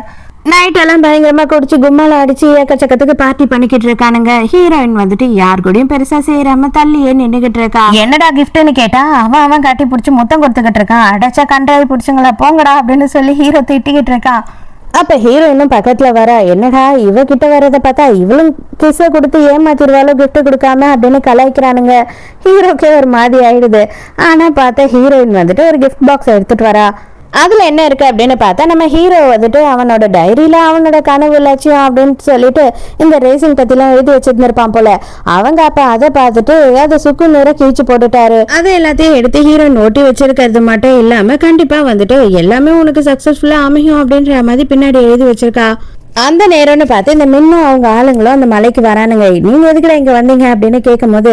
நைட் எல்லாம் பயங்கரமா குடிச்சு கும்மால அடிச்சு ஏக்கச்சக்கத்துக்கு பார்ட்டி பண்ணிக்கிட்டு இருக்கானுங்க. ஹீரோயின் வந்துட்டு யார் கூடயும் பெருசா செய்யறாம தள்ளியே நின்னுகிட்டு இருக்கா. என்னடா கிஃப்ட்னு கேட்டா அவன் கட்டி பிடிச்சி முத்தம் கொடுத்துக்கிட்டு இருக்கான். அடைச்சா கண்டாய் பிடிச்சுங்களா போங்கடா அப்படின்னு சொல்லி ஹீரோ திட்டிக்கிட்டு இருக்கான். அப்ப ஹீரோயினும் பக்கத்துல வர, என்னடா இவகிட்ட வர்றத பார்த்தா இவளும் கிஸ்ஸ கொடுத்து ஏமாத்திருவாளோ கிஃப்ட் கொடுக்காம அப்படின்னு கலாய்க்கிறானுங்க. ஹீரோக்கே ஒரு மாதிரி ஆயிடுது. ஆனா பார்த்தா ஹீரோயின் வந்துட்டு ஒரு கிஃப்ட் பாக்ஸ் எடுத்துட்டு வரா. அதுல என்ன இருக்கு அப்படின்னு பார்த்தா நம்ம ஹீரோ வந்துட்டு அவனோட டைரியில அவனோட கனவு லட்சியம் அப்படின்னு சொல்லிட்டு இந்த ரேசிங் பத்திலாம் எழுதி வச்சிருந்திருப்பான் போல. அவங்க அப்ப அதை பார்த்துட்டு அதை சுக்கு நேரம் கிழிச்சு போட்டுட்டாரு. அதை எல்லாத்தையும் எடுத்து ஹீரோயின் ஒட்டி வச்சிருக்கிறது மட்டும் இல்லாம கண்டிப்பா வந்துட்டு எல்லாமே உனக்கு சக்சஸ்ஃபுல்லா அமையும் அப்படின்ற மாதிரி பின்னாடி எழுதி வச்சிருக்கா. அந்த நேரம்னு பார்த்து இந்த மின்னும் அவங்க ஆளுங்களும் அந்த மலைக்கு வரானுங்க. நீங்க எதுக்குடா இங்க வந்தீங்க அப்படின்னு கேட்கும் போது,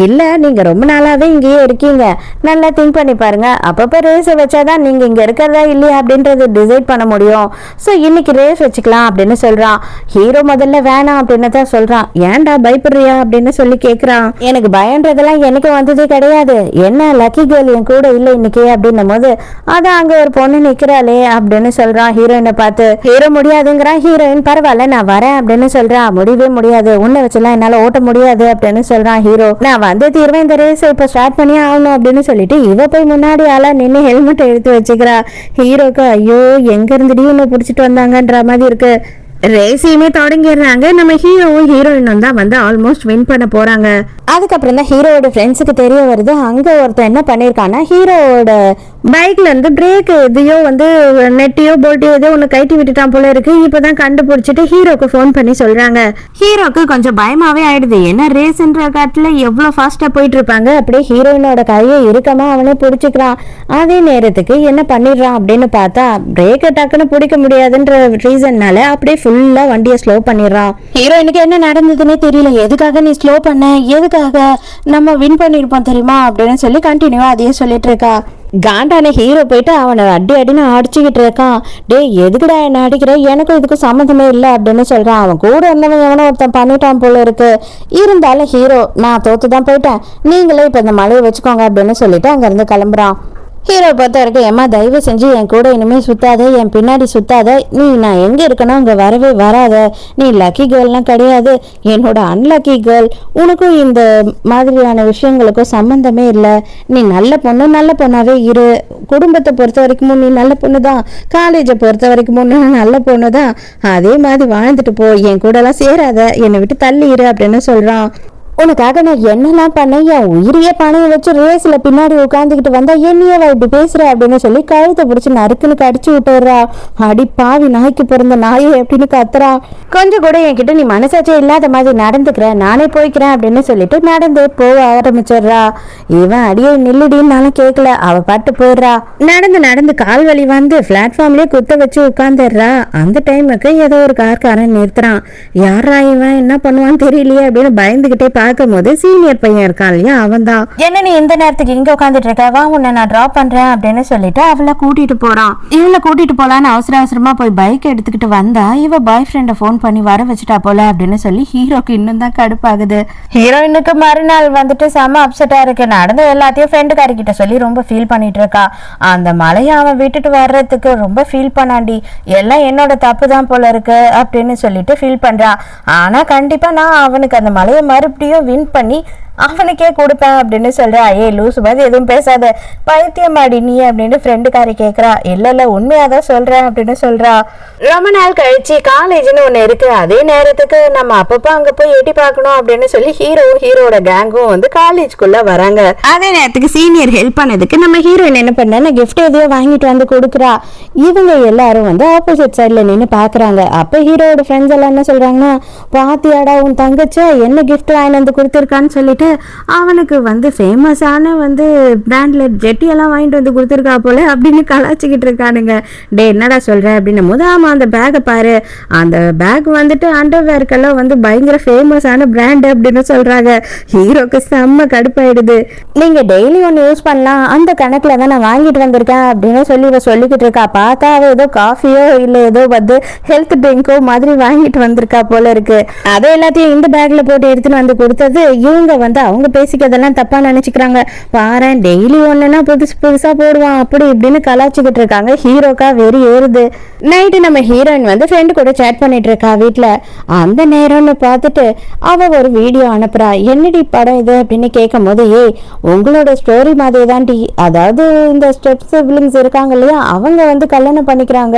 இல்ல நீங்க ரொம்ப நாளாவே இங்கேயே இருக்கீங்க, நல்லா திங்க் பண்ணி பாருங்க, அப்பப்ப ரேஸ் வச்சாதான் நீங்க இங்க இருக்கிறதா இல்லையா அப்படின்றது டிசைட் பண்ண முடியும். ஸோ இன்னைக்கு ரேஸ் வச்சுக்கலாம் அப்படின்னு சொல்றான். ஹீரோ முதல்ல வேணாம் அப்படின்னு தான் சொல்றான். ஏன்டா பயப்படுறியா அப்படின்னு சொல்லி கேட்கிறான். எனக்கு பயன்றதெல்லாம் எனக்கு வந்ததே கிடையாது, என்ன லக்கி கேர்ள் என் கூட இல்லை இன்னைக்கு அப்படின்னும் போது, அதான் அங்க ஒரு பொண்ணு நிக்கிறாளே அப்படின்னு சொல்றான். ஹீரோயினை பார்த்து ஹீரோ முடியாதுங்கிறான். ஹீரோயின் பரவாயில்ல நான் வரேன் அப்படின்னு சொல்றான். முடியவே முடியாது, உன்னை வச்செல்லாம் என்னால ஓட்ட முடியாது அப்படின்னு சொல்றான் ஹீரோ. நான் வந்து தீர்வேன், இந்த ரேஸ் இப்ப ஸ்டார்ட் பண்ணி ஆகணும் அப்படின்னு சொல்லிட்டு இவ போய் முன்னாடி ஆளா நின்று ஹெல்மெட் எடுத்து வச்சுக்கிறா. ஹீரோக்கு ஐயோ எங்க இருந்துடி உன்னை பிடிச்சிட்டு வந்தாங்கன்ற மாதிரி இருக்கு. ரேஸையுமே தொடங்கிடுறாங்க. நம்ம ஹீரோவும் ஹீரோயினும் தான் வந்து ஆல்மோஸ்ட் வின் பண்ண போறாங்க. அதுக்கப்புறம் தான் ஹீரோவோட ஃப்ரெண்ட்ஸுக்கு தெரிய வருது, அங்க ஒருத்தர் என்ன பண்ணிருக்கான்னா ஹீரோவோட பைக்ல இருந்து பிரேக் எதையோ வந்து நெட்டையோ போல்ட்டையோ ஏதோ ஒன்று கட்டி விட்டுட்டான் போல இருக்கு. இப்பதான் கண்டுபிடிச்சிட்டு ஹீரோக்கு ஃபோன் பண்ணி சொல்றாங்க. ஹீரோக்கு கொஞ்சம் பயமாவே ஆயிடுது, ஏன்னா ரேஸ்ன்ற காட்டுல எவ்வளவு ஃபாஸ்டா போயிட்டு இருப்பாங்க. அப்படியே ஹீரோயினோட கையை இருக்கமா அவனே பிடிச்சிக்கிறான். அதே நேரத்துக்கு என்ன பண்ணிடுறான் அப்படின்னு பார்த்தா பிரேக்கை டக்குன்னு பிடிக்க முடியாதுன்ற ரீசன்னால அப்படியே ஃபுல்லா வண்டியை ஸ்லோ பண்ணிடுறான். ஹீரோயினுக்கு என்ன நடந்ததுன்னே தெரியல. எதுக்காக நீ ஸ்லோ பண்ண, எதுக்காக நம்ம வின் பண்ணிருப்போம் தெரியுமா அப்படின்னு சொல்லி கண்டினியூவா அதையே சொல்லிட்டு இருக்கா. காண்டான ஹீரோ போயிட்டு அவனை அடின்னு அடிச்சுக்கிட்டு இருக்கான். டே எதுக்குடா என்ன அடிக்கிற, எனக்கும் இதுக்கும் சம்மந்தமே இல்லை அப்படின்னு சொல்றான். அவன் கூட இருந்தவன் எவனோ ஒருத்தன் பண்ணிட்டான் போல இருக்கு. இருந்தாலும் ஹீரோ நான் தோத்துதான் போயிட்டேன், நீங்களே இப்ப இந்த மலையை வச்சுக்கோங்க அப்படின்னு சொல்லிட்டு அங்க இருந்து கிளம்புறான். ஹீரோ பொறுத்த வரைக்கும் ஏமா தயவு செஞ்சு என் கூட இனிமே சுத்தாத, என் பின்னாடி சுத்தாத, நீ நான் எங்க இருக்கணும் அங்க வரவே வராத, நீ லக்கி கேர்ள்லாம் கிடையாது, என்னோட அன்லக்கி கேர்ள், உனக்கும் இந்த மாதிரியான விஷயங்களுக்கும் சம்பந்தமே இல்லை, நீ நல்ல பொண்ணாவே இரு, குடும்பத்தை பொறுத்த வரைக்கும் நீ நல்ல பொண்ணு தான், காலேஜை பொறுத்த வரைக்கும் நல்ல பொண்ணு தான், அதே மாதிரி வாழ்ந்துட்டு போ, என் கூட எல்லாம் சேராத, என்னை விட்டு தள்ளி இரு அப்படின்னு சொல்றான். உனக்காக நான் என்னெல்லாம் பண்ணேன், என் உயிரியே பணைய வச்சு ரேஸ்ல பின்னாடி உட்காந்துக்கிட்டு வந்தா என்னையவா இப்படி பேசுற அப்படின்னு சொல்லி கழுத்தை பிடிச்சி நறுக்குன்னு கடிச்சு விட்டுறா. அடி பாவி நாய்க்கு பிறந்த நாயை அப்படின்னு கத்துறா. கொஞ்சம் கூட என்கிட்ட நீ மனசாச்சே இல்லாத மாதிரி நடந்துக்கிற, நானே போய்க்கிறேன் அப்படின்னு சொல்லிட்டு நடந்து போக ஆரம்பிச்சிடுறா. இவன் அடியே நில்லுடின்னாலும் கேட்கல, அவ பாட்டு போயிடுறா. நடந்து கால் வலி வந்து பிளாட்ஃபார்ம்லயே குத்த வச்சு உட்காந்துடுறா. அந்த டைமுக்கு ஏதோ ஒரு கார்காரன் நிறுத்துறான். யாரா இவன், என்ன பண்ணுவான்னு தெரியலையே அப்படின்னு பயந்துகிட்டே பார்க்கும் போது சீனியர் பையன் இருக்கான் இல்லையா, அவன் தான். என்ன நீ இந்த நேரத்துக்கு இங்க உட்காந்துட்டு இருக்க, வா உன்னை நான் டிராப் பண்றேன் அப்படின்னு சொல்லிட்டு அவளை கூட்டிட்டு போறான். இவளை கூட்டிட்டு போலான்னு அவசரமா போய் பைக் எடுத்துக்கிட்டு வந்தா இவ பாய் ஃப்ரெண்ட போன் பண்ணி வர வச்சுட்டா போல அப்படின்னு சொல்லி ஹீரோக்கு இன்னும் தான் கடுப்பாகுது. ஹீரோயினுக்கு மறுநாள் வந்துட்டு செம அப்செட்டா இருக்கு. நடந்த எல்லாத்தையும் ஃப்ரெண்டுக்காரி கிட்ட சொல்லி ரொம்ப ஃபீல் பண்ணிட்டு இருக்கா. அந்த மலையை அவன் விட்டுட்டு வர்றதுக்கு ரொம்ப ஃபீல் பண்ணாண்டி, எல்லாம் என்னோட தப்பு தான் போல இருக்கு அப்படின்னு சொல்லிட்டு ஃபீல் பண்றான். ஆனா கண்டிப்பா நான் அவனுக்கு அந்த மலையை மறுபடியும் வின் பண்ணி அவனுக்கே கொடுப்பேன் அப்படின்னு சொல்றா. ஏ லூசு மாதிரி எதுவும் பேசாத, பைத்தியமாடி நீ அப்படின்னு ஃப்ரெண்டுக்காரி கேட்கறா. இல்ல உண்மையாதான் சொல்றேன் அப்படின்னு சொல்றா. ரொம்ப நாள் கழிச்சு காலேஜ்னு ஒண்ணு இருக்கு, அதே நேரத்துக்கு நம்ம அப்பப்போ அங்க போய் எட்டி பார்க்கணும் அப்படின்னு சொல்லி ஹீரோட கேங்கும் வந்து காலேஜ்குள்ள வராங்க. அதே நேரத்துக்கு சீனியர் ஹெல்ப் பண்ணதுக்கு நம்ம ஹீரோயின் என்ன பண்ண கிஃப்ட் எதையோ வாங்கிட்டு வந்து கொடுக்குறா. இவங்க எல்லாரும் வந்து ஆப்போசிட் சைட்ல நின்று பாக்குறாங்க. அப்ப ஹீரோட ஃப்ரெண்ட்ஸ் எல்லாம் என்ன சொல்றாங்கன்னா, பாத்தியாடா உன் தங்கச்ச என்ன கிஃப்ட் வாங்கி வந்து கொடுத்துருக்கான்னு சொல்லிட்டு அவனுக்கு வந்து ஃபேமஸான வந்து பிராண்ட்ல ஜெட்டி எல்லாம் வாங்கிட்டு வந்து கொடுத்துருக்கா போல அப்படின்னு கலாச்சிக்கிட்டு இருக்கானுங்க. டே என்னடா சொல்ற அப்படின்னும் போது, ஆமா அந்த பேக்கை பாரு, அந்த பேக் வந்துட்டு அண்டர்வேர்க்கெல்லாம் வந்து பயங்கர ஃபேமஸான பிராண்ட் அப்படின்னு சொல்றாங்க. ஹீரோக்கு செம்ம கடுப்பாயிடுது. நீங்க டெய்லி ஒன்று யூஸ் பண்ணலாம், அந்த கணக்குல தான் நான் வாங்கிட்டு வந்திருக்கேன் அப்படின்னு சொல்லி இவ சொல்லிக்கிட்டு இருக்கா. பார்த்தா அவ ஏதோ காஃபியோ இல்லை ஏதோ வந்து ஹெல்த் ட்ரிங்கோ மாதிரி வாங்கிட்டு வந்திருக்கா போல இருக்கு. அதை எல்லாத்தையும் இந்த பேக்ல போட்டு எடுத்துன்னு வந்து கொடுத்தது இவங்க வந்து அவங்க பேசிக்கிறதெல்லாம் தப்பா நினைச்சுக்கிறாங்க. பாரு டெய்லி ஒண்ணுன்னா புதுசா போடுவான் அப்படி இப்படின்னு கலாச்சிக்கிட்டு இருக்காங்க. ஹீரோக்கா வெறி ஏறுது. நைட்டு நம்ம ஹீரோயின் வந்து ஃப்ரெண்டு கூட சேட் பண்ணிட்டு இருக்கா வீட்டுல. அந்த நேரம்னு பார்த்துட்டு அவ ஒரு வீடியோ அனுப்புறா. என்னடி படம் இது அப்படின்னு கேட்கும் போது, ஏய் உங்களோட ஸ்டோரி மாதிரி தான் டி, அதாவது இந்த ஸ்டெப் சிப்லிங்ஸ் இருக்காங்க இல்லையா, அவங்க வந்து கல்யாணம் பண்ணிக்கிறாங்க,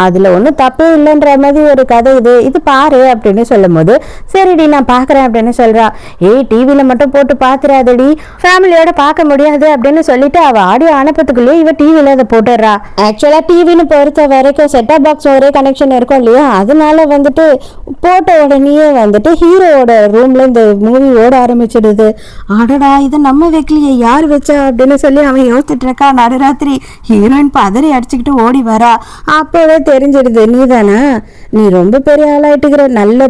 அதுல ஒன்றும் தப்பே இல்லைன்ற மாதிரி ஒரு கதை இது பாரு அப்படின்னு சொல்லும் போது, சரிடி நான் பாக்குறேன் அப்படின்னு சொல்றா. ஏய் டிவில மட்டும் போட்டு பாத்துறாதடி, ஃபேமிலியோட பார்க்க முடியாது அப்படின்னு சொல்லிட்டு அவ ஆடியோ அனுப்பத்துக்குள்ளேயே இவ டிவில அதை போட்டுடுறா. ஆக்சுவலா டிவின்னு பொறுத்த வரைக்கும் செட்டப் பாக்ஸ் ஒரே கனெக்ஷன் இருக்கும் இல்லையா, அதனால வந்துட்டு போட்ட உடனே வந்துட்டு ஹீரோவோட ரூம்ல இந்த மூவி ஓட ஆரம்பிச்சிடுது. அடடா இது நம்ம வைக்கலையே, யார் வச்சா அப்படின்னு சொல்லி அவன் யோசிச்சுட்டு இருக்கா. நடுராத்திரி ஹீரோயின் பதறி அடிச்சுக்கிட்டு ஓடி வரா. அப்பவே தெரிஞ்சிடுது, நீதானா, நீ ரொம்ப பெரிய ஆளாயிட்டுக்கிற, நல்ல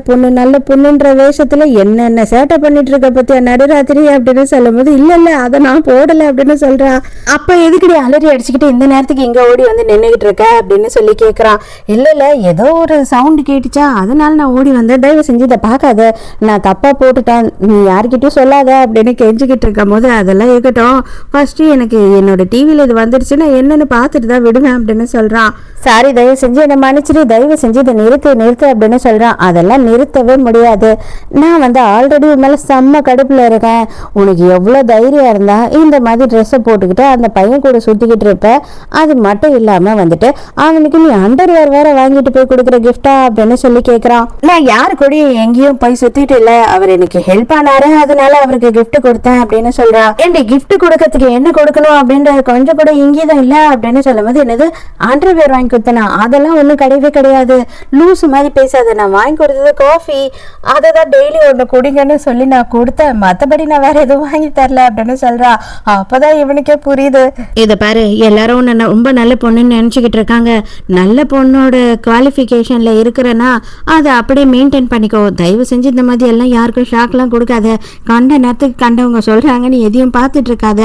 பொண்ணுன்ற வேஷத்துல என்னென்ன சேட்டை பண்ணிட்டு இருக்க பத்தியா நடுராத்திரி அப்படின்னு சொல்லும் போது, இல்ல அதை நான் போடல அப்படின்னு சொல்றா. அப்ப எதுக்கடி அலறி அடிச்சுக்கிட்டு இந்த நேரத்துக்கு இங்க ஓடி வந்து நின்னுகிட்டு இருக்க அப்படின்னு சொல்லி கேக்குறான். இல்ல ஏதோ ஒரு சவுண்ட் கேட்டுச்சா, அதனால நான் ஓடி வந்தேன், தயவு செஞ்சு இதை பார்க்காத, நான் தப்பா போட்டுட்டேன், நீ யார்கிட்டயும் சொல்லாத அப்படின்னு கெஞ்சிக்கிட்டு இருக்கும் போது, அதெல்லாம் இருக்கட்டும், ஃபர்ஸ்ட் எனக்கு என்னோட டிவியில இது வந்துருச்சுன்னா என்னன்னு பார்த்துட்டு தான் விடுவேன் அப்படின்னு சொல்றான். சாரி, தயவு செஞ்சு என்னை மன்னிச்சிரு, தயவு செஞ்சு இதை நிறுத்து அப்படின்னு சொல்றான். அதெல்லாம் நிறுத்தவே முடியாது, நான் வந்து ஆல்ரெடி மேல செம்ம கடுப்புல இருக்கேன், உனக்கு எவ்வளவு தைரியம் இருந்தா இந்த மாதிரி ட்ரெஸ்ஸை போட்டுக்கிட்டு அந்த பையன் கூட சுத்திக்கிட்டு இருப்ப, அது மட்டும் இல்லாம வந்துட்டு அவனுக்கு நீ அண்டர்வேர் வேற வாங்கிட்டு போய் கொடுக்குற கிஃப்டா அப்படின்னு சொல்லி கேட்கிறான். நான் யாரு கூட எங்கேயும் போய் சுத்திட்டு இல்ல, அவர் எனக்கு ஹெல்ப் ஆனாரு, அதனால அவருக்கு கிஃப்ட் கொடுத்தேன் அப்படின்னு சொல்றா. ஏண்டி கிஃப்ட் கொடுக்கறதுக்கு என்ன கொடுக்கணும் அப்படின்ற கொஞ்சம் கூட இங்கேதான் இல்ல அப்படின்னு சொல்லும் போது, என்னது அண்டர்வேர் வாங்கி கொடுத்தனா, அதெல்லாம் ஒண்ணும் கிடையவே கிடையாது, லூசு மாதிரி பேசாத, நான் வாங்கி கொடுத்தது காஃபி, அதை தான் டெய்லி ஒன்று குடிங்கன்னு சொல்லி நான் கொடுத்தேன், மற்றபடி நான் வேற எதுவும் வாங்கி தரல அப்படின்னு சொல்றா. அப்பதான் இவனுக்கே புரியுது, இதை பாரு எல்லாரும் ரொம்ப நல்ல பொண்ணுன்னு நினைச்சுக்கிட்டு இருக்காங்க, நல்ல பொண்ணோட குவாலிஃபிகேஷன்ல இருக்கிறனா அதை அப்படியே மெயின்டைன் பண்ணிக்கோ, தயவு செஞ்சு இந்த மாதிரி எல்லாம் யாருக்கும் ஷாக்லாம் கொடுக்காத, கண்ட நேரத்துக்கு கண்டவங்க சொல்றாங்கன்னு எதையும் பார்த்துட்டு இருக்காத,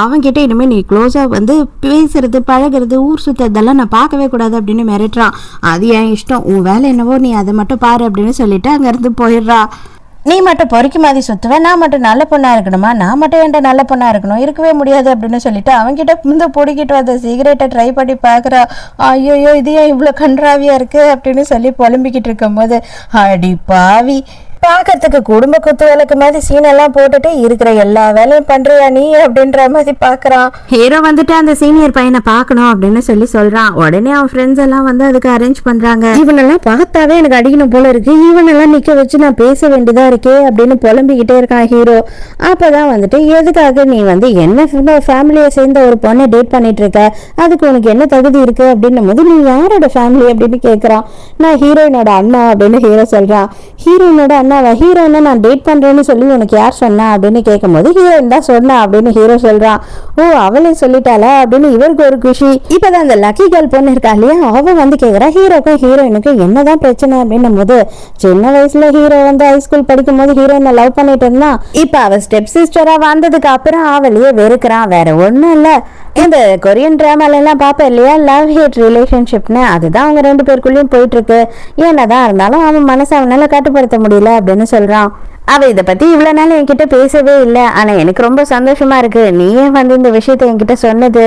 அவன்கிட்ட இனிமே நீ க்ளோஸா வந்து பேசுறது பழகிறது ஊர் சுத்ததெல்லாம் நான் பார்க்கவே கூடாது அப்படின்னு மிரட்டுறான். அது என் இஷ்டம், உன் வேலை என்னவோ நீ அதை மட்டும் பாரு அப்படின்னு சொல்லிட்டு அங்க இருந்து போயிடுறா. நீ மட்டும் பொறுக்கி மாதிரி சுத்துவேன், நான் மட்டும் நல்ல பொண்ணா இருக்கணுமா, நான் மட்டும் என்கிட்ட நல்ல பொண்ணா இருக்கணும், இருக்கவே முடியாது அப்படின்னு சொல்லிட்டு அவன்கிட்ட முந்த பொடிக்கிட்டு வந்த சிகரெட்டை ட்ரை பண்ணி பார்க்குறா. ஐயோ இது ஏன் இவ்வளோ கன்றாவியா இருக்கு அப்படின்னு சொல்லி புலம்பிக்கிட்டு இருக்கும் போது, அடி பாவி, பார்க்கறதுக்கு குடும்ப குத்து விளக்கு மாதிரி சீனெல்லாம் போட்டுட்டு இருக்கிற எல்லா வேலையும் பண்றியா நீ அப்படின்ற மாதிரி பாக்குறான். ஹீரோ வந்துட்டு அந்த சீனியர் பையனை பார்க்கணும் அப்படின்னு சொல்லி சொல்றான். உடனே அவன் ஃப்ரெண்ட்ஸ் எல்லாம் வந்து அதுக்கு அரேஞ்ச் பண்றாங்க. இவனெல்லாம் பார்த்தாவே எனக்கு அடிக்கணும் போல இருக்கு, இவனெல்லாம் நிக்க வச்சு நான் பேச வேண்டியதா இருக்கே அப்படின்னு புலம்பிக்கிட்டே இருக்கான் ஹீரோ. அப்பதான் வந்துட்டு, எதுக்காக நீ வந்து என்ன ஃபேமிலியை சேர்ந்த ஒரு பொண்ணை டேட் பண்ணிட்டு இருக்க, அதுக்கு உனக்கு என்ன தகுதி இருக்கு அப்படின்னும் போது, நீ யாரோட ஃபேமிலி அப்படின்னு கேட்கறான். நான் ஹீரோயினோட அண்ணா அப்படின்னு ஹீரோ சொல்றான். ஹீரோயினோட அண்ணா, ஹீரோயினை நான் டேட் பண்றேன்னு சொல்லி உனக்கு யார் சொன்னா அப்படின்னு கேட்கும்போது, ஹீரோயின் தான் சொன்னா அப்படின்னு ஹீரோ சொல்றான். ஓ அவளே சொல்லிட்டாளா அப்படின்னு இவருக்கு ஒரு குஷி. இப்பதான் அந்த லக்கி கேர்ள் பொண்ணு இருக்கா இல்லையா, அவ வந்து கேக்குறா ஹீரோக்கும் ஹீரோயினுக்கும் என்னதான் பிரச்சனை அப்படின்னும் போது, சின்ன வயசுல ஹீரோ வந்து ஹைஸ்கூல் படிக்கும் போது ஹீரோயினை லவ் பண்ணிட்டு இருந்தான், இப்ப அவ ஸ்டெப் சிஸ்டரா வந்ததுக்கு அப்புறம் அவளையே வெறுக்கிறான், வேற ஒண்ணும் இல்ல. இந்த கொரியன் டிராமால எல்லாம் பாப்ப இல்லையா, லவ் ஹேட் ரிலேஷன்ஷிப்னு, அதுதான் அவங்க ரெண்டு பேருக்குள்ளயும் போயிட்டு இருக்கு. என்னதான் இருந்தாலும் அவன் மனசை அவனால கட்டுப்படுத்த முடியல அப்படின்னு சொல்றான். அவ இதை பத்தி இவ்வளவு நாள் என்கிட்ட பேசவே இல்லை, ஆனா எனக்கு ரொம்ப சந்தோஷமா இருக்கு, நீயே வந்து இந்த விஷயத்த என்கிட்ட சொன்னது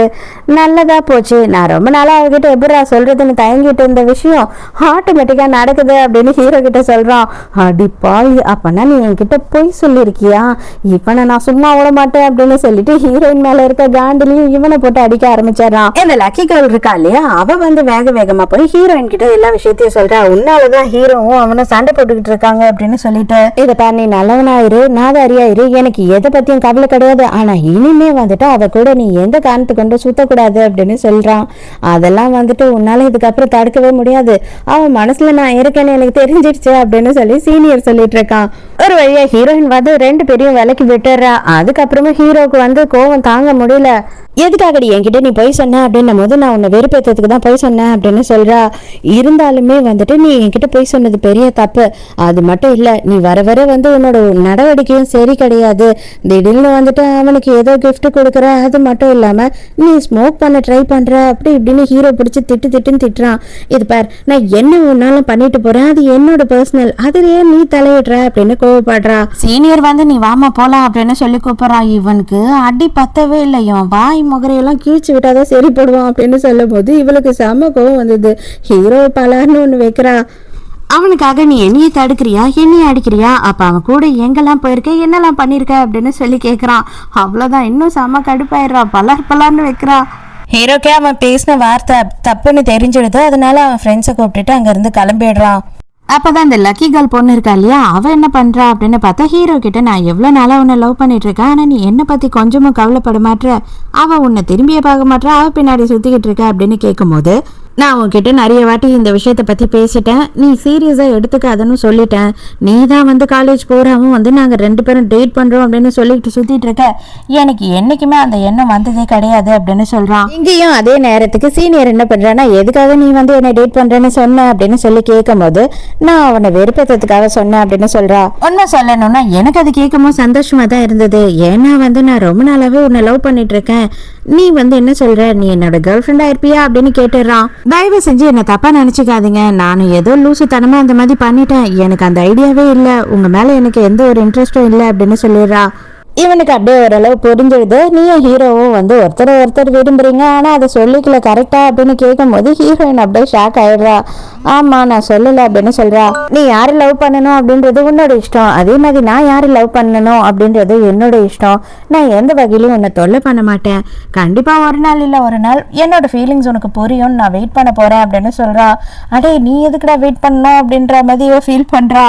நல்லதா போச்சு, நான் ரொம்ப நாளா அவகிட்ட எப்படா சொல்றதுன்னு தயங்கிட்டு இருந்த விஷயம் ஆட்டோமேட்டிக்கா நடக்குது அப்படின்னு ஹீரோ கிட்ட சொல்றான். அடிப்பாய், அப்பனா நீ என்கிட்ட போய் சொல்லிருக்கியா, இவனை நான் சும்மா விட மாட்டேன் அப்படின்னு சொல்லிட்டு ஹீரோயின் மேல இருக்க காண்டிலையும் இவனை போட்டு அடிக்க ஆரம்பிச்சிடறான். இந்த லக்கி கேர்ள் இருக்கா இல்லையா, அவ வந்து வேகமா போய் ஹீரோயின் கிட்ட எல்லா விஷயத்தையும் சொல்றா. உன்னாலதான் ஹீரோவும் அவனை சண்டை போட்டுக்கிட்டு இருக்காங்க அப்படின்னு சொல்லிட்டு, இதை பண்ணி நல்லவனாயிரு, நாதாரியாயிரு, எனக்கு எதை பத்தியும் கவலை கிடையாது, ஆனா இனிமே வந்துட்டு அவ கூட நீ எந்த காரணத்தை கொண்டு சுத்தக்கூடாது அப்படின்னு சொல்றான். அதெல்லாம் வந்துட்டு உன்னால இதுக்கப்புறம் தடுக்கவே முடியாது, அவன் மனசுல நான் இருக்கேன்னு எனக்கு தெரிஞ்சிடுச்சு அப்படின்னு சொல்லி சீனியர் சொல்லிட்டு இருக்கான். ஒரு வழியா ஹீரோயின் வந்து ரெண்டு பேரையும் விலைக்கு விட்டுறா. அதுக்கப்புறமா ஹீரோக்கு வந்து கோவம் தாங்க முடியல. எதுக்காகடி என்கிட்ட நீ போய் சொன்ன அப்படின்னும் போது, நான் உன்னை வெறுப்பேற்றதுக்கு தான் போய் சொன்னேன் அப்படின்னு சொல்றா. இருந்தாலுமே வந்துட்டு நீ என்கிட்ட போய் சொன்னது பெரிய தப்பு, அது மட்டும் இல்ல, நீ வர வர வந்து உன்னோட நடவடிக்கையும் சரி கிடையாது, திடீர்னு வந்துட்டு அவனுக்கு ஏதோ கிஃப்ட் கொடுக்குற, அது மட்டும் இல்லாம நீ ஸ்மோக் பண்ண ட்ரை பண்ற அப்படி இப்படின்னு ஹீரோ பிடிச்சி திட்டுன்னு திட்டுறான். இது பார், நான் என்ன ஒன்னாலும் பண்ணிட்டு போறேன், அது என்னோட பர்சனல், அதுலயே நீ தலையிடுற அப்படின்னு கோவப்படுறா. சீனியர் வந்து நீ வாமா போலாம் அப்படின்னு சொல்லி கூப்பிடுறான். இவனுக்கு அடி பத்தவே இல்லை, இவன் வாய் முகரையெல்லாம் கீழ்ச்சி விட்டாதான் சரி போடுவான் அப்படின்னு சொல்லும் போது இவளுக்கு செம கோவம் வந்தது. ஹீரோ பலார்னு ஒண்ணு வைக்கிறா. அவனுக்காக நீ என்னைய தடுக்கிறியா, என்னைய அடிக்கிறியா, அப்ப அவன் கூட எங்கெல்லாம் போயிருக்க, என்னெல்லாம் பண்ணிருக்க அப்படின்னு சொல்லி கேக்குறான். அவ்வளவுதான், இன்னும் செம கடுப்பாயிடுறா, பலார்னு வைக்கிறா. ஹீரோக்கே அவன் பேசின வார்த்தை தப்புன்னு தெரிஞ்சிடுது. அதனால அவன் ஃப்ரெண்ட்ஸை கூப்பிட்டுட்டு அங்கிருந்து கிளம்பிடுறான். அப்பதான் இந்த லக்கி கேர்ள் பொண்ணு இருக்கா இல்லையா, அவ என்ன பண்றா அப்படின்னு பார்த்தா ஹீரோ கிட்ட நான் எவ்வளவு நாளா உன்னை லவ் பண்ணிட்டு இருக்கேன், ஆனா நீ என்ன பத்தி கொஞ்சமும் கவலைப்பட மாட்ற, அவ உன்னை திரும்பியே பார்க்க மாட்டா, அவ பின்னாடி சுத்திக்கிட்டு இருக்க அப்படின்னு கேட்கும் போது நான் உன்கிட்ட நிறைய வாட்டி இந்த விஷயத்த பத்தி பேசிட்டேன், நீ சீரியஸா எடுத்துக்காதன்னு சொல்லிட்டேன், நீ தான் வந்து காலேஜ் போறாவும் வந்து நாங்க 2 பேரும் டேட் பண்றோம் அப்படின்னு சொல்லிட்டு சுத்திட்டு இருக்க, எனக்கு என்னைக்குமே அந்த எண்ணம் வந்ததே கிடையாது அப்படின்னு சொல்றான். இங்கேயும் அதே நேரத்துக்கு சீனியர் என்ன பண்றான்னா, எதுக்காக நீ வந்து என்ன டேட் பண்றேன்னு சொன்ன அப்படின்னு சொல்லி கேட்கும் போது நான் அவனை வெறுப்பேற்றதுக்காக சொன்னேன் அப்படின்னு சொல்றா. உண்மை சொல்லணும்னா எனக்கு அது கேட்கும்போது சந்தோஷமா தான் இருந்தது, ஏன்னா வந்து நான் ரொம்ப நாளாவே உன்னை லவ் பண்ணிட்டு இருக்கேன், நீ வந்து என்ன சொல்ற, நீ என்னோட கேர்ள் ஃப்ரெண்டா இருப்பியா அப்படின்னு கேட்டுறான். தயவு செஞ்சு என்ன தப்பா நினைச்சுக்காதீங்க, நானும் ஏதோ லூசுத்தனமா அந்த மாதிரி பண்ணிட்டேன், எனக்கு அந்த ஐடியாவே இல்லை, உங்க மேல எனக்கு எந்த ஒரு இன்ட்ரெஸ்டும் இல்லை அப்படின்னு சொல்லிடுறா. இவனுக்கு அப்படியே ஓரளவு புரிஞ்சிடுது, நீயும் ஹீரோவும் வந்து ஒருத்தர் விரும்புறீங்க, ஆனா அதை சொல்லிக்கல கரெக்டா அப்படின்னு கேட்கும் போது ஹீரோயின் அப்படியே ஷாக் ஆயிடுறா. ஆமா நான் சொல்லல அப்படின்னு சொல்றா. நீ யாரு லவ் பண்ணணும் அப்படின்றது உன்னோட இஷ்டம், அதே மாதிரி நான் யாரு லவ் பண்ணணும் அப்படின்றது என்னோட இஷ்டம், நான் எந்த வகையிலும் உன்னை தொல்லை பண்ண மாட்டேன், கண்டிப்பா ஒரு நாள் இல்ல ஒரு நாள் என்னோட ஃபீலிங்ஸ் உனக்கு புரியும், நான் வெயிட் பண்ண போறேன் அப்படின்னு சொல்றா. அடே நீ எதுக்குடா வெயிட் பண்ணணும் அப்படின்ற மாதிரி ஃபீல் பண்றா.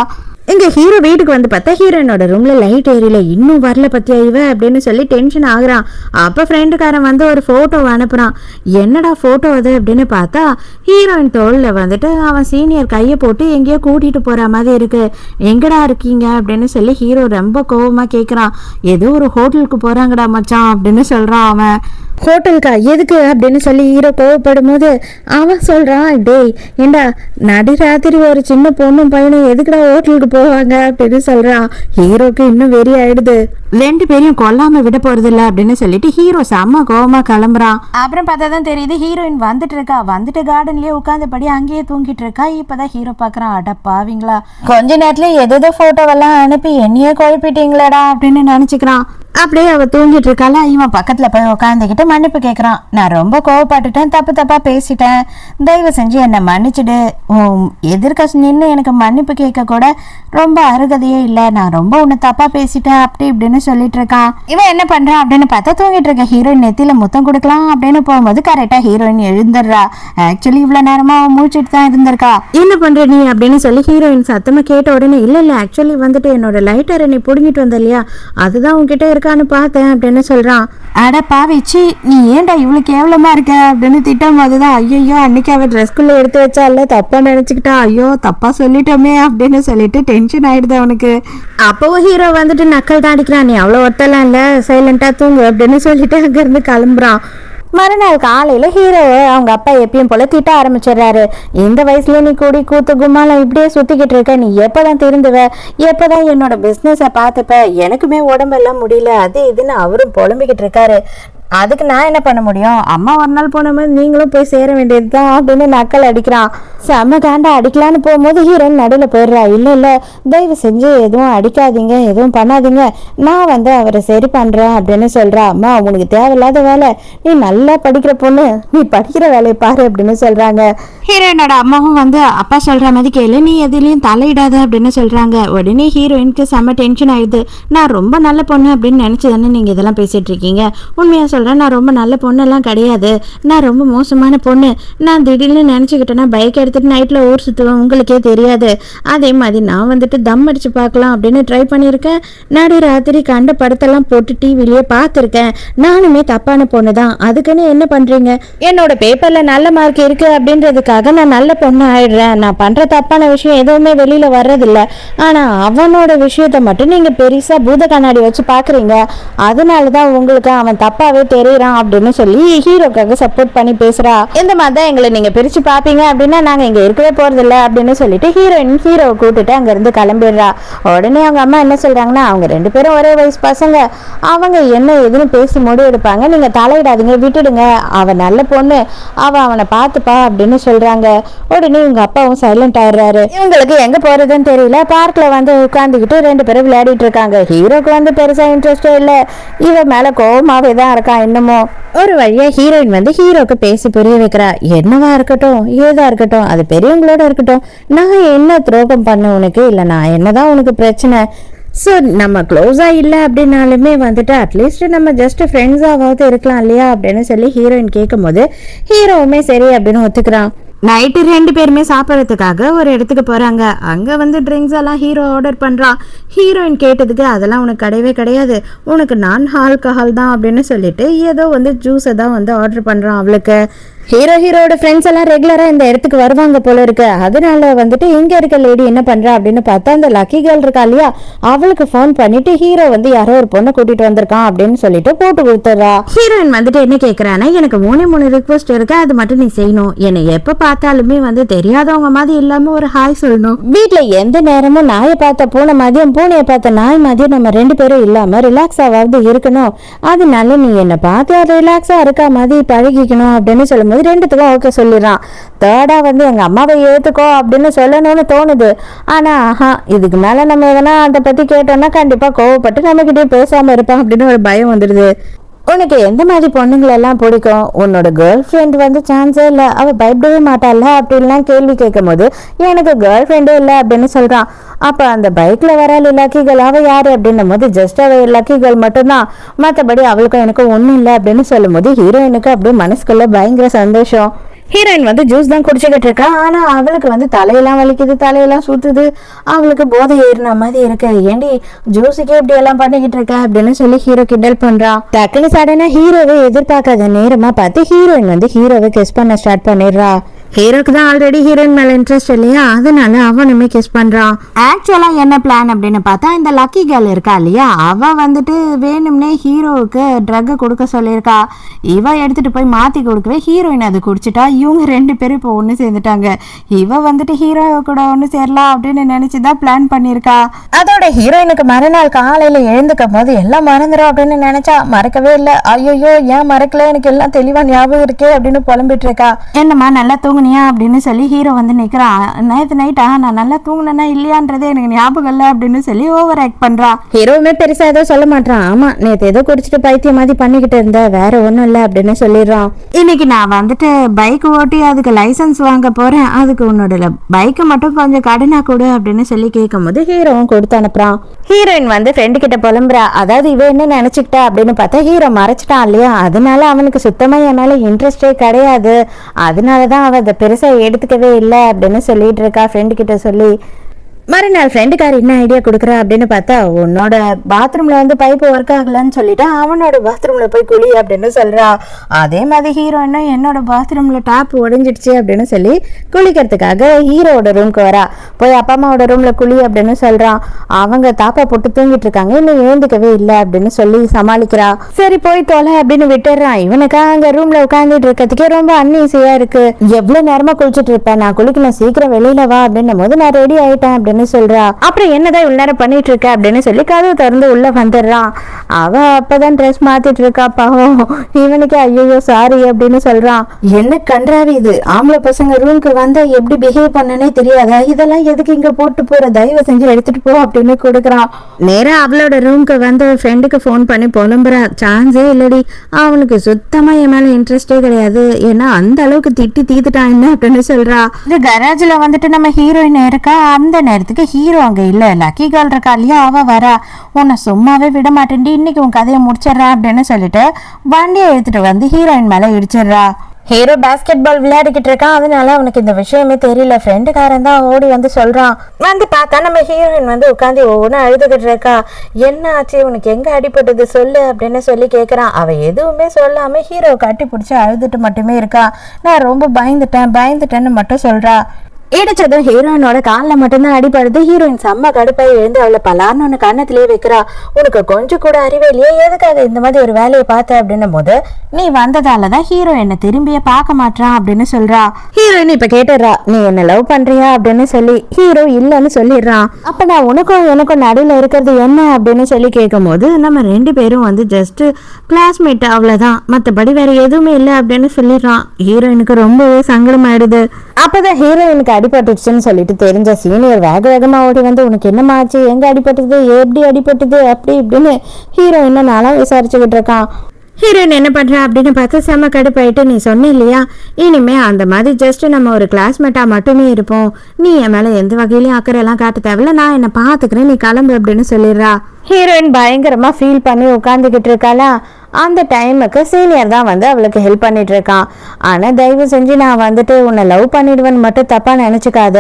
இங்க ஹீரோ வீட்டுக்கு வந்து பார்த்தா ஹீரோயினோட ரூம்ல லைட் ஏரியல, இன்னும் வரல பத்தியா இவ அப்படின்னு சொல்லி டென்ஷன் ஆகுறான். அப்ப ஃப்ரெண்டுக்காரன் வந்து ஒரு போட்டோ அனுப்புறான். என்னடா போட்டோ அது அப்படின்னு பார்த்தா ஹீரோயின் தோல்ல வந்துட்டு அவன் சீனியர் கையை போட்டு எங்கேயோ கூட்டிட்டு போற மாதிரி இருக்கு. எங்கடா இருக்கீங்க அப்படின்னு சொல்லி ஹீரோ ரொம்ப கோவமா கேக்குறான். ஏதோ ஒரு ஹோட்டலுக்கு போறாங்கடா மச்சான் அப்படின்னு சொல்றான். அவன் ஹோட்டலுக்கா எதுக்கு அப்படின்னு சொல்லி ஹீரோ கோவப்படும் போது அவன் சொல்றான், டேய் ஏண்டா நடுராத்திரி ஒரு சின்ன பொண்ணும் பையனும் எதுக்குடா ஹோட்டலுக்கு போவாங்க அப்படின்னு சொல்றான். ஹீரோக்கு இன்னும் வெறி ஆயிடுது, 2 பேரையும் கொல்லாம விட போறது இல்ல அப்படின்னு சொல்லிட்டு ஹீரோ செம்ம கோவமா கிளம்புறான். அப்புறம் பார்த்தாதான் தெரியுது ஹீரோயின் வந்துட்டு இருக்கா. வந்துட்டு கார்டன்லயே உட்கார்ந்தபடி அங்கேயே தூங்கிட்டு இருக்கா. இப்பதான் ஹீரோ பாக்குறான், அட பாவீங்களா, கொஞ்ச நேரத்துல எதோ போட்டோவெல்லாம் அனுப்பி என்னையே குழப்பிட்டீங்களாடா அப்படின்னு நினைச்சுக்கிறான். அப்படியே அவ தூங்கிட்டு இருக்கால, இவன் பக்கத்துல போய் உட்காந்துக்கிட்டு மன்னிப்பு கேட்கறான். நான் ரொம்ப கோவப்பட்டுட்டேன், தப்பா பேசிட்டேன், தயவு செஞ்சு என்னை மன்னிச்சுடு, எதிர்க்க நின்று எனக்கு மன்னிப்பு கேட்க கூட ரொம்ப அருகதையே இல்லை, நான் ரொம்ப உன்னை தப்பா பேசிட்டேன் அப்படி இப்படின்னு சொல்லிட்டு இருக்கான். இவன் என்ன பண்றான் அப்படின்னு பார்த்தா தூங்கிட்டு இருக்க ஹீரோயின் நெத்தியில முத்தம் கொடுக்கலாம் அப்படின்னு போகும்போது கரெக்டா ஹீரோயின் எழுந்துடுறா. ஆக்சுவலி இவ்வளவு நேரமா அவன் மூச்சுட்டு தான் இருந்திருக்கா. என்ன பண்ற நீ அப்படின்னு சொல்லி ஹீரோயின் சத்தமா கேட்ட உடனே இல்ல ஆக்சுவலி வந்துட்டு என்னோட லைட்டரை நீ புடுங்கிட்டு வந்த இல்லையா, அதுதான் உன்கிட்ட இருக்கான்னு பார்த்தேன் அப்படின்னு சொல்றான். அட பாவிச்சு நீ ஏன்டா இவ்வளவு கேவலமா இருக்க அப்படின்னு திட்டம் போதுதான் ஐயோ அன்னைக்கு அவ ட்ரெஸ்குள்ள எடுத்து வச்சால தப்பா நினைச்சுக்கிட்டா, ஐயோ தப்பா சொல்லிட்டோமே அப்படின்னு சொல்லிட்டு டென்ஷன் ஆயிடுது அவனுக்கு. அப்பவும் ஹீரோ வந்துட்டு நக்கல் தான் அடிக்கிறான், நீ அவ்வளவு ஒத்தலாம் இல்ல சைலண்டா தூங்கு அப்படின்னு சொல்லிட்டு அங்க இருந்து கிளம்புறான். மறுநாள் காலையில ஹீரோவை அவங்க அப்பா எப்பயும் போல திட்ட ஆரம்பிச்சிடுறாரு. இந்த வயசுல நீ கூடி கூத்து கும்மாலம் இப்படியே சுத்திக்கிட்டு இருக்க, நீ எப்பதான் திருந்துவ, எப்பதான் என்னோட பிசினஸ பாத்துப்ப, எனக்குமே உடம்பெல்லாம் முடியல அது இதுன்னு அவரும் புலம்பிக்கிட்டு இருக்காரு. அதுக்கு நான் என்ன பண்ண முடியும், அம்மா ஒரு நாள் போன மாதிரி நீங்களும் போய் சேர வேண்டியதுதான் அப்படின்னு நக்கல் அடிக்கிறான். செம்ம காண்டா அடிக்கலான்னு போகும்போது ஹீரோயின் நடுவில் போயிடுறா. இல்லை தயவு செஞ்சு எதுவும் அடிக்காதீங்க, எதுவும் பண்ணாதீங்க, நான் வந்து அவரை சரி பண்றேன் அப்படின்னு சொல்றா. அம்மா உனக்கு தேவையில்லாத வேலை, நீ நல்லா படிக்கிற பொண்ணு, நீ படிக்கிற வேலையை பாரு அப்படின்னு சொல்றாங்க. ஹீரோயினோட அம்மாவும் வந்து அப்பா சொல்ற மாதிரி கேளு, நீ எதுலயும் தலையிடாத அப்படின்னு சொல்றாங்க. உடனே ஹீரோயினுக்கு செம்ம டென்ஷன் ஆயிடுது. நான் ரொம்ப நல்ல பொண்ணு அப்படின்னு நினைச்சதானே நீங்க இதெல்லாம் பேசிட்டு இருக்கீங்க, உண்மையா சொல்றேன் நான் ரொம்ப நல்ல பொண்ணெல்லாம் கிடையாது, நான் ரொம்ப மோசமான பொண்ணு, நான் திடீர்னு நினைச்சுக்கிட்டேன்னா பைக் எடுத்துட்டு நைட்ல ஊர் சுத்துவேன், உங்களுக்கே தெரியாது, அதே மாதிரி நான் வந்துட்டு தம் அடிச்சு பார்க்கலாம் அப்படின்னு ட்ரை பண்ணியிருக்கேன், நடு ராத்திரி கண்ட படத்தெல்லாம் போட்டு டிவிலேயே பார்த்துருக்கேன், நானுமே தப்பான பொண்ணு தான், அதுக்குன்னு என்ன பண்றீங்க, என்னோட பேப்பர்ல நல்ல மார்க் இருக்கு அப்படின்றதுக்காக நான் நல்ல பொண்ணு ஆயிடுறேன், நான் பண்ற தப்பான விஷயம் எதுவுமே வெளியில வர்றதில்ல, ஆனா அவனோட விஷயத்த மட்டும் நீங்க பெருசா பூத கண்ணாடி வச்சு பாக்குறீங்க, அதனாலதான் உங்களுக்கு அவன் தப்பாவே தெரியறான் அப்படின்னு சொல்லி ஹீரோக்காக சப்போர்ட் பண்ணி பேசுறா. இந்த மாதிரி தான் எங்களை நீங்க பிரிச்சு பாப்பீங்க அப்படின்னா நாங்க இங்க இருக்கவே போறது இல்ல அப்படின்னு சொல்லிட்டு ஹீரோவை கூட்டிட்டு அங்க இருந்து கிளம்பிடுறா. உடனே அவங்க அம்மா என்ன சொல்றாங்கன்னா, அவங்க 2 பேரும் ஒரே வயசு பசங்க, அவங்க என்ன எதுன்னு பேசி முடிவு எடுப்பாங்க, நீங்க தலையிடாதீங்க விட்டுடுங்க, அவ நல்ல பொண்ணு, அவனை பார்த்துப்பா அப்படின்னு சொல்றாங்க. உடனே இவங்க அப்பாவும் சைலண்ட் ஆயிடுறாரு. இவங்களுக்கு எங்க போறதுன்னு தெரியல. பார்க்ல வந்து உட்கார்ந்துக்கிட்டு 2 பேரும் விளையாடிட்டு இருக்காங்க. ஹீரோக்கு வந்து பெருசா இன்ட்ரெஸ்டே இல்ல, இவ மேல கோவமாவே தான் இருக்கான் இன்னமும். ஒரு வழியா ஹீரோயின் வந்து ஹீரோக்கு பேசி புரிய வைக்கிறா. என்னவா இருக்கட்டும் ஏதா இருக்கட்டும் அது பெரியவங்களோட இருக்கட்டும், நான் என்ன துரோகம் பண்ண உனக்கு, இல்ல நான் என்னதான் உனக்கு பிரச்சனை, ஸோ நம்ம க்ளோஸா இல்லை அப்படின்னாலுமே வந்துட்டு அட்லீஸ்ட் நம்ம ஜஸ்ட் ஃப்ரெண்ட்ஸாவது இருக்கலாம் இல்லையா அப்படின்னு சொல்லி ஹீரோயின் கேட்கும் போது ஹீரோவுமே சரி அப்படின்னு ஒத்துக்கிறான். நைட்டு 2 பேருமே சாப்பிட்றதுக்காக ஒரு இடத்துக்கு போறாங்க. அங்க வந்து ட்ரிங்க்ஸ் எல்லாம் ஹீரோ ஆர்டர் பண்றான். ஹீரோயின் கேட்டதுக்கு அதெல்லாம் உனக்கு கிடையவே கிடையாது, உனக்கு நான் ஆல்கஹால் தான் அப்படின்னு சொல்லிட்டு ஏதோ வந்து ஜூஸை தான் வந்து ஆர்டர் பண்றான் அவளுக்கு. ஹீரோட ஃப்ரெண்ட்ஸ் எல்லாம் ரெகுலரா இந்த இடத்துக்கு வருவாங்க போல இருக்கு. அதனால வந்துட்டு இங்க இருக்க லேடி என்ன பண்றா அப்படின்னு பார்த்தா அந்த லக்கி கேர்ள் இருக்கா இல்லையா, அவளுக்கு ஃபோன் பண்ணிட்டு ஹீரோ வந்து யாரோ ஒரு பொண்ணை கூட்டிட்டு வந்திருக்கான் அப்படின்னு சொல்லிட்டு போட்டு கொடுத்துறா. ஹீரோயின் வந்துட்டு என்ன கேக்குறானா, எனக்கு 3 ரிக்வெஸ்ட் இருக்கு, அது மட்டும் நீ செய்யணும். என்னை எப்ப பார்த்தாலுமே வந்து தெரியாதவங்க மாதிரி இல்லாம ஒரு ஹாய் சொல்லணும். வீட்டுல எந்த நேரமும் நாயை பார்த்த பூனை மாதிரியும் பூனையை பார்த்த நாய் மாதிரியும் நம்ம 2 பேரும் இல்லாம ரிலாக்ஸாவது இருக்கணும். அதனால நீ என்னை பார்த்து ரிலாக்ஸா இருக்கா மாதிரி பழகிக்கணும் அப்படின்னு சொல்லும்போது 2த்துக்கும் ஓகே சொல்லிடுறான். தேர்டா வந்து எங்க அம்மாவை ஏத்துக்கோ அப்படின்னு சொல்லணும்னு தோணுது. ஆனா இதுக்கு மேல நம்ம எதனா அதை பத்தி கேட்டோம்னா கண்டிப்பா கோவப்பட்டு நம்ம கிட்டே பேசாம இருப்பான் அப்படின்னு ஒரு பயம் வந்துடுது. உனக்கு எந்த மாதிரி பொண்ணுங்களெல்லாம் பிடிக்கும், உன்னோட கேர்ள் ஃப்ரெண்ட் வந்து சான்ஸே இல்லை, அவள் பயப்படவே மாட்டாள் அப்படின்லாம் கேள்வி கேட்கும் போது எனக்கு கேர்ள் ஃப்ரெண்டே இல்லை அப்படின்னு சொல்கிறான். அப்போ அந்த பைக்கில் வர லக்கிகள் அவள் யார் அப்படின்னும் போது ஜஸ்ட் அவள் லக்கிகள் மட்டும்தான், மற்றபடி அவளுக்கும் எனக்கும் ஒன்றும் இல்லை அப்படின்னு சொல்லும் போது ஹீரோயினுக்கு அப்படியே மனசுக்குள்ள பயங்கர சந்தோஷம். ஹீரோயின் வந்து ஜூஸ் தான் குடிச்சுக்கிட்டு இருக்கா. ஆனா அவளுக்கு வந்து தலையெல்லாம் வலிக்குது, தலையெல்லாம் சுத்துது, அவளுக்கு போதை ஏறின மாதிரி இருக்கு. ஏண்டி ஜூஸுக்கே இப்படி எல்லாம் பண்ணிக்கிட்டு இருக்க அப்படின்னு சொல்லி ஹீரோ கிண்டல் பண்றான். டக்குனு சடனா ஹீரோவை எதிர்பார்க்காத நேரமா பார்த்து ஹீரோயின் வந்து ஹீரோவை கிஸ் பண்ண ஸ்டார்ட் பண்ணிடுறா. ஹீரோக்கு தான் ஆல்ரெடி ஹீரோயின் மேல இன்ட்ரெஸ்ட் இல்லையா, அதனால அவனுமே கிஸ் பண்றான். ஆக்சுவலா என்ன பிளான் அப்படின்னு பார்த்தா, இந்த லக்கி கேர்ள் இருக்கா இல்லையா, அவ வந்துட்டு வேணும்னே ஹீரோவுக்கு ட்ரக் கொடுக்க சொல்லியிருக்கா. இவ எடுத்துட்டு போய் மாத்தி கொடுக்கவே ஹீரோயின் அது குடிச்சிட்டா. இவங்க 2 பேரும் இப்போ ஒன்று சேர்ந்துட்டாங்க. இவ வந்துட்டு ஹீரோ கூட ஒன்று சேரலாம் அப்படின்னு நினைச்சுதான் பிளான் பண்ணியிருக்கா. அதோட ஹீரோயினுக்கு மறுநாள் காலையில எழுந்துக்கும் போது எல்லாம் மறந்துடும் அப்படின்னு நினைச்சா மறக்கவே இல்லை. ஐயோ ஏன் மறக்கல, எனக்கு எல்லாம் தெளிவா ஞாபகம் இருக்கே அப்படின்னு புலம்பிட்டு இருக்கா. என்னம்மா நல்லா தூங்குனியா அப்படின்னு சொல்லி ஹீரோ வந்து நிக்கிறான். நேற்று நைட்டா நான் நல்லா தூங்கினா இல்லையான்றதே எனக்கு ஞாபகம் இல்லை அப்படின்னு சொல்லி ஓவர் ஆக்ட் பண்றா. ஹீரோவுமே பெருசா ஏதோ சொல்ல மாட்டான். ஆமா நேற்று ஏதோ குடிச்சிட்டு பைத்தியம் மாதிரி பண்ணிக்கிட்டு இருந்த, வேற ஒண்ணும் இல்லை அப்படின்னு சொல்லிடுறான். இன்னைக்கு நான் வந்துட்டு பைக் ஓட்டி அதுக்கு லைசன்ஸ் வாங்க போறேன், அதுக்கு உன்னோட பைக்கை மட்டும் கொஞ்சம் கடனா கொடு அப்படின்னு சொல்லி கேட்கும் போது ஹீரோவும் கொடுத்து அனுப்புறான். ஹீரோயின் வந்து ஃப்ரெண்டு கிட்ட புலம்புறா. அதாவது இவ என்ன நினைச்சுக்கிட்டா அப்படின்னு பார்த்தா ஹீரோ மறைச்சிட்டான் இல்லையா, அதனால அவனுக்கு சுத்தமா என் மேல இன்ட்ரெஸ்டே கிடையாது, அதனாலதான் அவ அதை பெருசா எடுத்துக்கவே இல்லை அப்படின்னு சொல்லிட்டு இருக்கா ஃப்ரெண்டு கிட்ட சொல்லி. மறுநாள் ஃப்ரெண்டுக்கார் என்ன ஐடியா கொடுக்குறா அப்படின்னு பார்த்தா, உன்னோட பாத்ரூம்ல வந்து பைப்பு ஒர்க் ஆகலன்னு சொல்லிட்டு அவனோட பாத்ரூம்ல போய் குளி அப்படின்னு சொல்றா. அதே மாதிரி ஹீரோயினும் என்னோட பாத்ரூம்ல டாப் உடைஞ்சிடுச்சு அப்படின்னு சொல்லி குளிக்கிறதுக்காக ஹீரோட ரூம்க்கு வரா. போய் அப்பா அம்மாவோட ரூம்ல குளி அப்படின்னு சொல்றான். அவங்க தாப்பா போட்டு தூங்கிட்டு இருக்காங்க, இன்னும் எழுந்துக்கவே இல்லை அப்படின்னு சொல்லி சமாளிக்கிறா. சரி போய் தொலை அப்படின்னு விட்டுறான். இவனுக்கா அங்க ரூம்ல உட்காந்துட்டு இருக்கிறதுக்கே ரொம்ப அன்ஈஸியா இருக்கு. எவ்வளவு நேரமா குளிச்சுட்டு இருப்பேன், நான் குளிக்கணும் சீக்கிரம் வெளியில வா அப்படின்னும் போது நான் ரெடி ஆயிட்டேன் அப்படின்னு சொல்றா. அப்புறம் என்னதான் இவ்வளவு நேரம் பண்ணிட்டு இருக்க அப்படின்னு சொல்லி கதவு திறந்து உள்ள வந்துடுறான். அவ அப்பதான் ட்ரெஸ் மாத்திட்டு இருக்கா. பாவம் இவனுக்கு ஐயோ சாரி அப்படின்னு சொல்றான். என்ன கன்றாவி இது, ஆம்பளை பசங்க ரூம்க்கு வந்தா எப்படி பிஹேவ் பண்ணனே தெரியாதா, இதெல்லாம் எதுக்கு இங்க போட்டு போற, தயவு செஞ்சு எடுத்துட்டு போ அப்படின்னு கொடுக்குறான். நேரா அவளோட ரூம்க்கு வந்து ஃப்ரெண்டுக்கு போன் பண்ணி புலம்புறா. சான்ஸே இல்லடி, அவனுக்கு சுத்தமா என் மேல இன்ட்ரெஸ்டே கிடையாது, ஏன்னா அந்த அளவுக்கு திட்டி தீத்துட்டான் என்ன அப்படின்னு சொல்றா. இந்த கராஜ்ல வந்துட்டு நம்ம ஹீரோயின் இருக்கா. அந்த நேரத்துக்கு ஹீரோ அங்க இல்ல, லக்கி கேர்ள் இருக்கா இல்லையா, அவ வரா. உன்னை சும்மாவே விட மாட்டேன்டி, இன்னைக்கு உன் கதையை முடிச்சிடறா அப்படின்னு சொல்லிட்டு வண்டியை எடுத்துட்டு வந்து ஹீரோயின் மேல இடிச்சிடுறா. ஹீரோ பேஸ்கெட் பால் விளையாடிக்கிட்டு இருக்கான், அதனால அவனுக்கு இந்த விஷயமே தெரியல. ஃப்ரெண்டுக்காரன் தான் ஓடி வந்து சொல்றான். வந்து பார்த்தா நம்ம ஹீரோயின் வந்து உட்காந்து ஒவ்வொன்றும் அழுதுகிட்டு இருக்கா. என்ன ஆச்சு, உனக்கு எங்க அடிபட்டது சொல்லு அப்படின்னு சொல்லி கேட்கறான். அவ எதுவுமே சொல்லாம ஹீரோ கட்டி பிடிச்சி அழுதுட்டு மட்டுமே இருக்கா. நான் ரொம்ப பயந்துட்டேன்னு மட்டும் சொல்றா. இடிச்சதும் ஹீரோயினோட காலில் மட்டும்தான் அடிபடுது. ஹீரோயின் செம்ம கடுப்பாய் எழுந்து அவளை பலார்னு ஒன்று கண்ணத்திலேயே வைக்கிறா. உனக்கு கொஞ்சம் கூட அறிவே இல்லையே, எதுக்காக இந்த மாதிரி ஒரு வேலையை பார்த்த அப்படின்னும் போது, நீ வந்ததாலதான் ஹீரோ என்ன திரும்பிய பார்க்க மாட்டான் அப்படின்னு சொல்றா. ஹீரோயின் இப்ப கேட்டுறா, நீ என்ன லவ் பண்றியா அப்படின்னு சொல்லி. ஹீரோ இல்லன்னு சொல்லிடுறான். அப்ப நான் உனக்கும் எனக்கும் நடுவில் இருக்கிறது என்ன அப்படின்னு சொல்லி கேட்கும் போது, நம்ம 2 பேரும் வந்து ஜஸ்ட் கிளாஸ்மேட் அவ்வளவுதான், மற்றபடி வேற எதுவுமே இல்லை அப்படின்னு சொல்லிடுறான். ஹீரோயினுக்கு ரொம்பவே சங்கடம் ஆயிடுது. அப்பதான் ஹீரோயினுக்கு அடிபட்டுச்சுன்னு சொல்லிட்டு தெரிஞ்ச சீனியர் வேகமா ஓடி வந்து, உனக்கு என்னமாச்சு, எங்க அடிபட்டது, எப்படி அடிபட்டது அப்படி இப்படின்னு ஹீரோயினை நாளா விசாரிச்சுக்கிட்டு இருக்கான். ஹீரோயின் என்ன பண்றா அப்படின்னு பார்த்து செம்ம கடுப்பாயிட்டு, நீ சொன்ன இல்லையா, இனிமே அந்த மாதிரி ஜஸ்ட் நம்ம ஒரு கிளாஸ்மேட்டா மட்டுமே இருப்போம், நீ என் மேல எந்த வகையிலயும் அக்கறை எல்லாம் காட்ட தேவையில்ல, நான் என்ன பாத்துக்கிறேன், நீ கிளம்பு அப்படின்னு சொல்லிடுறா. ஹீரோயின் பயங்கரமா ஃபீல் பண்ணி உட்காந்துக்கிட்டு இருக்காளா. அந்த டைமுக்கு சீனியர் தான் வந்து அவளுக்கு ஹெல்ப் பண்ணிட்டு இருக்கான். ஆனா தயவு செஞ்சு நான் வந்துட்டு உன்னை லவ் பண்ணிடுவேன்னு மட்டும் தப்பா நினைச்சுக்காத.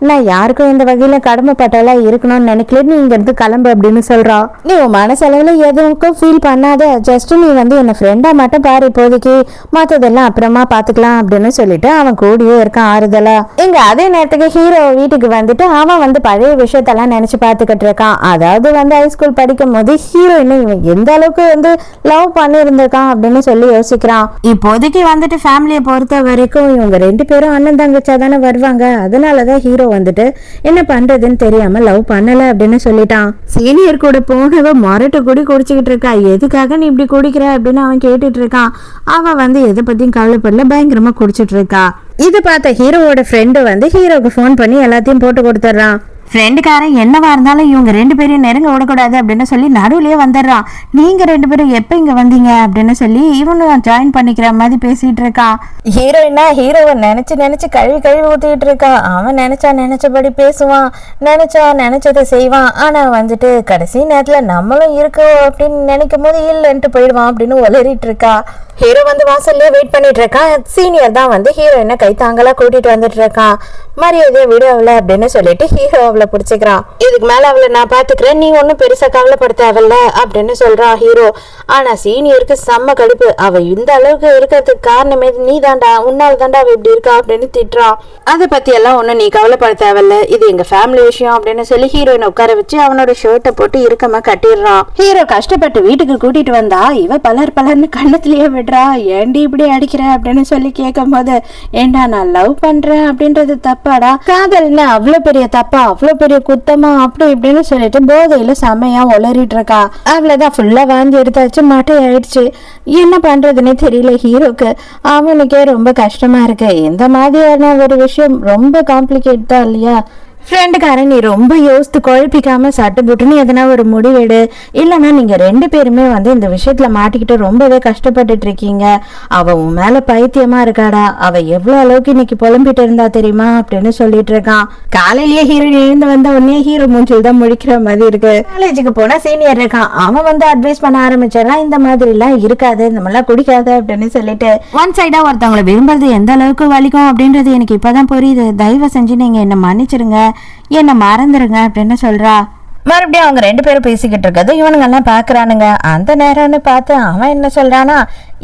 நான் யாருக்கும் இந்த வகையில கடமைப்பட்டவளா இருக்கணும்னு நினைக்கல. நீ இங்க இருந்து கிளம்பு அப்படின்னு சொல்றான். நீ உன் மனசளவுல எதுவும் ஃபீல் பண்ணாத. ஜஸ்ட் நீ வந்து என்ன ஃப்ரெண்டா மட்டும் பாரு இப்போதைக்கு, மற்றதெல்லாம் அப்புறமா பாத்துக்கலாம் அப்படின்னு சொல்லிட்டு அவன் கூடயே இருக்கான் ஆறுதலா. இங்க அதே நேரத்துக்கு ஹீரோ வீட்டுக்கு வந்துட்டு அவன் வந்து பழைய விஷயத்தெல்லாம் நினைச்சு பாத்துக்கிட்டு இருக்கான். அதாவது வந்து ஹைஸ்கூல் படிக்கும் போது ஹீரோயின் இவன் எந்த அளவுக்கு வந்து லவ் பண்ணி இருந்திருக்கான் அப்படின்னு சொல்லி யோசிக்கிறான். இப்போதைக்கு வந்துட்டு ஃபேமிலியை பொறுத்த வரைக்கும் இவங்க 2 பேரும் அண்ணன் தங்கச்சா தானே வருவாங்க. அதனாலதான் ஹீரோ வந்துட்டு என்ன பண்றதுன்னு தெரியாம லவ் பண்ணல அப்படின்னு சொல்லிட்டான். சீனியர் கூட போனவ மொரட்டு குடி குடிச்சுக்கிட்டு இருக்கா. எதுக்காக நீ இப்படி குடிக்கிற அப்படின்னு அவன் கேட்டுட்டு இருக்கான். அவன் வந்து எதை பத்தியும் கவலைப்படல, பயங்கரமா குடிச்சிட்டு இருக்கா. இது பார்த்த ஹீரோவோட ஃப்ரெண்டு வந்து ஹீரோக்கு ஃபோன் பண்ணி எல்லாத்தையும் போட்டு கொடுத்துட்றான். ஃப்ரெண்டுக்காரன் என்னவா இருந்தாலும் இவங்க 2 பேரையும் நெருங்க விடக்கூடாது அப்படின்னு சொல்லி நடுவுலயே வந்துடுறான். நீங்க 2 பேரும் எப்ப இங்க வந்தீங்க அப்படின்னு சொல்லி இவனும் ஜாயின் பண்ணிக்கிற மாதிரி பேசிட்டு இருக்கான். ஹீரோயினா ஹீரோவை நினைச்சு கழுவி ஊத்திட்டு இருக்கான். அவன் நினைச்சபடி பேசுவான், நினைச்சதை செய்வான். ஆனா வந்துட்டு கடைசி நேரத்துல நம்மளும் இருக்கோம் அப்படின்னு நினைக்கும் போது இல்லைன்ட்டு போயிடுவான் அப்படின்னு உளறிட்டு இருக்கா. ஹீரோ வந்து வாசல்ல வெயிட் பண்ணிட்டு இருக்கான். சீனியர் தான் வந்து ஹீரோயினை கைத்தாங்கலா கூட்டிட்டு வந்துட்டு இருக்கான். மரியாதையை விட அவளை அப்படின்னு சொல்லிட்டு ஹீரோ அவளை பிடிச்சிக்கிறான். இதுக்கு மேல அவளை நான் பாத்துக்கிறேன், நீ ஒன்னும் பெருசா கவலைப்படுத்தாவல்ல அப்படின்னு சொல்றான் ஹீரோ. ஆனா சீனியருக்கு செம்ம கடுப்பு. அவ இந்த அளவுக்கு இருக்கிறதுக்கு காரணமே நீ தாண்டா, உன்னால தாண்டா அவ இப்படி இருக்கா அப்படின்னு திட்டுறான். அதை பத்தி எல்லாம் ஒன்னும் நீ கவலைப்படுத்தாவல்ல, இது எங்க ஃபேமிலி விஷயம் அப்படின்னு சொல்லி ஹீரோயினை உட்கார வச்சு அவனோட ஷர்ட்டை போட்டு இறுக்கமா கட்டிடுறான். ஹீரோ கஷ்டப்பட்டு வீட்டுக்கு கூட்டிட்டு வந்தா இவ பலர்னு கண்ணத்திலேயே விடுறா. ஏண்டி இப்படி அடிக்கிற அப்படின்னு சொல்லி கேட்கும் போது, ஏண்டா நான் லவ் பண்றேன் அப்படின்றது தப்பாடா, காதல்னா அவ்வளவு பெரிய தப்பா, அவ்வளவு பெரிய குத்தமா அப்படி இப்படின்னு சொல்லிட்டு போதையில செமையா உளறிட்டு இருக்கா. அவ்வளவுதான், ஃபுல்லா வாந்தி எடுத்தாச்சு, மட்டை ஆயிடுச்சு. என்ன பண்றதுன்னே தெரியல ஹீரோக்கு. அவனுக்கே ரொம்ப கஷ்டமா இருக்கு. இந்த மாதிரியான ஒரு விஷயம் ரொம்ப காம்ப்ளிகேட் தான் இல்லையா. ஃப்ரெண்டுக்காரன் நீ ரொம்ப யோசித்து குழப்பிக்காம சட்டு புட்டுன்னு எதனா ஒரு முடிவெடு, இல்லைன்னா நீங்க 2 பேருமே வந்து இந்த விஷயத்துல மாட்டிக்கிட்டு ரொம்பவே கஷ்டப்பட்டுட்டு இருக்கீங்க. அவ உன் மேல பைத்தியமா இருக்காடா, அவ எவ்வளவு அளவுக்கு இன்னைக்கு புலம்பிட்டு இருந்தா தெரியுமா அப்படின்னு சொல்லிட்டு இருக்கான். காலையிலேயே ஹீரோ எழுந்து வந்த உடனே ஹீரோ மூஞ்சில் தான் முழிக்கிற மாதிரி இருக்கு. காலேஜுக்கு போனா சீனியர் இருக்கான். அவன் வந்து அட்வைஸ் பண்ண ஆரம்பிச்சான், இந்த மாதிரி எல்லாம் இருக்காது, இந்த மாதிரிலாம் குடிக்காது அப்படின்னு சொல்லிட்டு. ஒன் சைடா ஒருத்தவங்களை விரும்புறது எந்த அளவுக்கு வலிக்கும் அப்படின்றது எனக்கு இப்பதான் புரியுது. தயவு செஞ்சு நீங்க என்ன மன்னிச்சிருங்க, என்ன மறந்துருங்க அப்படின்னு சொல்றா. மறுபடியும் அவங்க 2 பேரும் பேசிக்கிட்டு இருக்கிறது இவனுங்க எல்லாம் பாக்குறானுங்க. அந்த நேரம்னு பார்த்து அவன் என்ன சொல்றானா,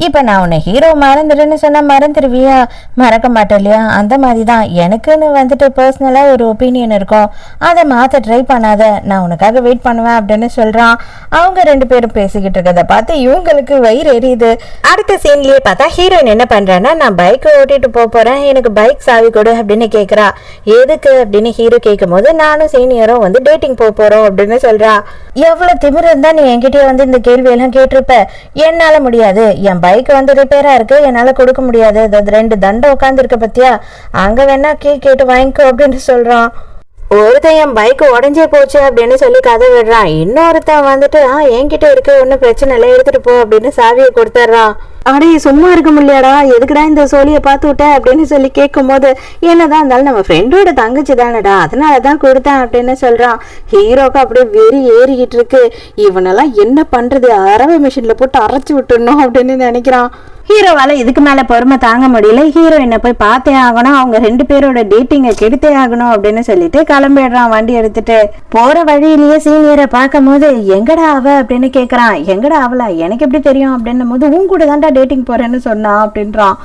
இப்ப நான் உன்னை ஹீரோ மறந்துடுன்னு சொன்னா மறந்துடுவியா, மறக்க மாட்டேன் இல்லையா, அந்த மாதிரிதான் எனக்குன்னு வந்துட்டு பர்சனலா ஒரு ஒப்பீனியன் இருக்கும், அதை மாத்த ட்ரை பண்ணாத, நான் உனக்காக வெயிட் பண்ணுவேன் அப்படின்னு சொல்றான். அவங்க 2 பேரும் பேசிக்கிட்டு இருக்கிறத பார்த்து இவங்களுக்கு வயிறு எரியுது. அடுத்த சீன்லயே பார்த்தா ஹீரோயின் என்ன பண்றான்னா, நான் பைக் ஓட்டிட்டு போறேன், எனக்கு பைக் சாவி கொடு அப்படின்னு கேக்குறா. எதுக்கு அப்படின்னு ஹீரோ கேட்கும் போது, நானும் சீனியரும் வந்து டேட்டிங் போறோம் அப்படின்னு சொல்றா. எவ்வளவு திமிரு இருந்தா நீ என்கிட்டயே வந்து இந்த கேள்வி எல்லாம் கேட்டிருப்ப. என்னால முடியாது, என் பைக் வந்து ரிப்பேரா இருக்கு, என்னால கொடுக்க முடியாது, 2 தண்டை உட்காந்து இருக்க பத்தியா, அங்க வேணா கேட்டு வாங்கிக்கோ அப்படின்னு சொல்றான். ஒருத்தன் என் பைக் உடஞ்சே போச்சு அப்படின்னு சொல்லி கதை விடுறான். இன்னொருத்தன் வந்துட்டு என்கிட்ட இருக்கு, ஒன்னும் பிரச்சனை இல்லை, எடுத்துட்டு போ அப்படின்னு சாவியை கொடுத்துட்றான். அடே சும்மா இருக்க முடியாடா, எதுக்குடா இந்த சோழியை பார்த்து விட்ட அப்படின்னு சொல்லி கேட்கும் போது, என்னதான் இருந்தாலும் நம்ம ஃப்ரெண்டோட தங்கச்சி தானடா, அதனாலதான் கொடுத்தேன் அப்படின்னு சொல்றான். ஹீரோக்கு அப்படியே வெறி ஏறிக்கிட்டு இருக்கு. இவனெல்லாம் என்ன பண்றது, அரவை மிஷின்ல போட்டு அரைச்சு விட்டுடணும் அப்படின்னு நினைக்கிறான். ஹீரோவால இதுக்கு மேல பொறுமை தாங்க முடியல. ஹீரோயினை போய் பார்த்தே ஆகணும், அவங்க 2 பேரோட டேட்டிங்கை கெடுத்தே ஆகணும் அப்படின்னு சொல்லிட்டு கிளம்பிடுறான் வண்டி எடுத்துட்டு. போற வழியிலேயே சீனியரை பார்க்கும் போது, எங்கடா அவ அப்படின்னு கேக்குறான். எங்கடா அவளா, எனக்கு எப்படி தெரியும் அப்படின்னும் போது, உன் கூட தான்டா டேட்டிங் போறேன்னு சொன்னா அப்படின்றான்.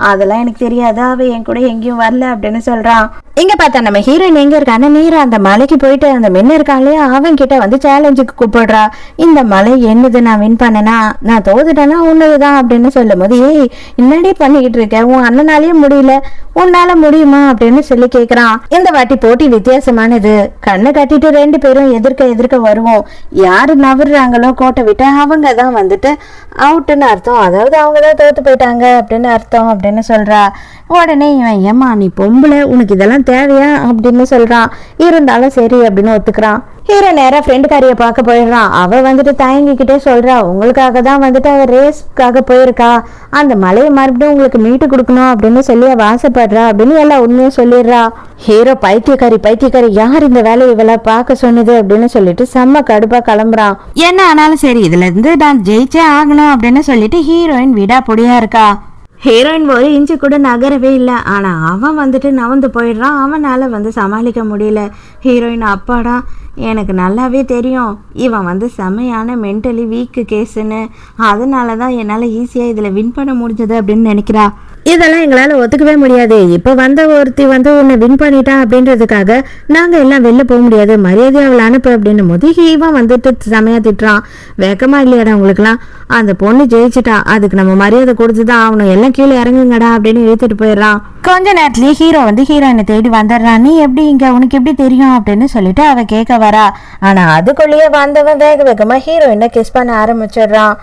அதெல்லாம் எனக்கு தெரியாது, அவ என் கூட எங்கேயும் வரல அப்படின்னு சொல்றான். இங்க பார்த்தா நம்ம ஹீரோயின் எங்க இருக்கான்னு நீரா அந்த மலைக்கு போயிட்டு அந்த மின்ன இருக்கான் இல்லையா, அவன் கிட்ட வந்து சேலஞ்சுக்கு கூப்பிடுறா. இந்த மலை என்னது, நான் வின் பண்ணனா, நான் தோத்துட்டேன்னா உன்னதுதான் அப்படின்னு சொல்லும் போது, ஏய் என்னடி பண்ணிக்கிட்டு இருக்க, உன் அண்ணனாலேயே முடியல, உன்னால முடியுமா அப்படின்னு சொல்லி கேக்குறான். இந்த வாட்டி போட்டி வித்தியாசமானது, கண்ணை கட்டிட்டு 2 பேரும் எதிர்க்க வருவோம், யாரு நவர்றாங்களோ கோட்டை விட்டு அவங்க தான் வந்துட்டு அவுட்டுன்னு அர்த்தம், அதாவது அவங்கதான் தோத்து போயிட்டாங்க அப்படின்னு அர்த்தம் அப்படின்னு சொல்றா. உடனே இவன், ஏமா நீ பொம்பளை, உனக்கு இதெல்லாம் தேவையா அப்படின்னு சொல்றான். இருந்தாலும் சரி அப்படின்னு ஒத்துக்கிறான். ஹீரோ நேரா ஃப்ரெண்டுக்காரிய பார்க்க போயிடுறான். அவ வந்துட்டு தயங்கிக்கிட்டே சொல்றா, உங்களுக்காக தான் வந்துட்டு அவ ரேஸ்க்காக போயிருக்கா, அந்த மலையை மறுபடியும் உங்களுக்கு மீட்டு கொடுக்கணும் அப்படின்னு சொல்லி அவ ஆசைப்படுறா அப்படின்னு எல்லாம் உண்மையும் சொல்லிடுறா. ஹீரோ பைத்தியக்காரி யார் இந்த வேலையை இவளை பார்க்க சொன்னது அப்படின்னு சொல்லிட்டு செம்ம கடுப்பா கிளம்புறான். என்ன ஆனாலும் சரி இதுல இருந்து நான் ஜெயிச்சே ஆகணும் அப்படின்னு சொல்லிட்டு ஹீரோயின் விடா பொடியா இருக்கா. ஹீரோயின் ஒரு இன்ச்சு கூட நகரவே இல்லை. ஆனால் அவன் வந்துட்டு நவந்து போயிடுறான். அவனால் வந்து சமாளிக்க முடியல. ஹீரோயின் அப்பாடா எனக்கு நல்லாவே தெரியும் இவன் வந்து செமையான மென்டலி வீக்கு கேஸுன்னு, அதனால தான் என்னால் ஈஸியாக இதில் வின் பண்ண முடிஞ்சது அப்படின்னு நினைக்கிறா. இதெல்லாம் எங்களால் ஒத்துக்கவே முடியாது. இப்போ வந்த ஒருத்தி வந்து உன்னை வின் பண்ணிட்டா அப்படின்றதுக்காக நாங்கள் எல்லாம் வெளில போக முடியாது, மரியாதை அவளை அனுப்பு அப்படின்னும் போது இவன் வந்துட்டு செமையா திட்டுறான். வேக்கமா இல்லையாடா உங்களுக்குலாம், அந்த பொண்ணு ஜெயிச்சிட்டா, அதுக்கு நம்ம மரியாதை கொடுத்துதான் அவனும் எல்லாம் கீழே இறங்குங்கடா அப்படின்னு இழுத்துட்டு போயிடுறான். கொஞ்ச நேரத்துலயே ஹீரோ வந்து ஹீரோயினை தேடி வந்துடுறான். நீ எப்படி இங்க, உனக்கு எப்படி தெரியும் அப்படின்னு சொல்லிட்டு அவ கேட்க வரா. ஆனா அதுக்குள்ளேயே வந்தவன் வேகமா ஹீரோயினை கிஸ் பண்ண ஆரம்பிச்சிடுறான்.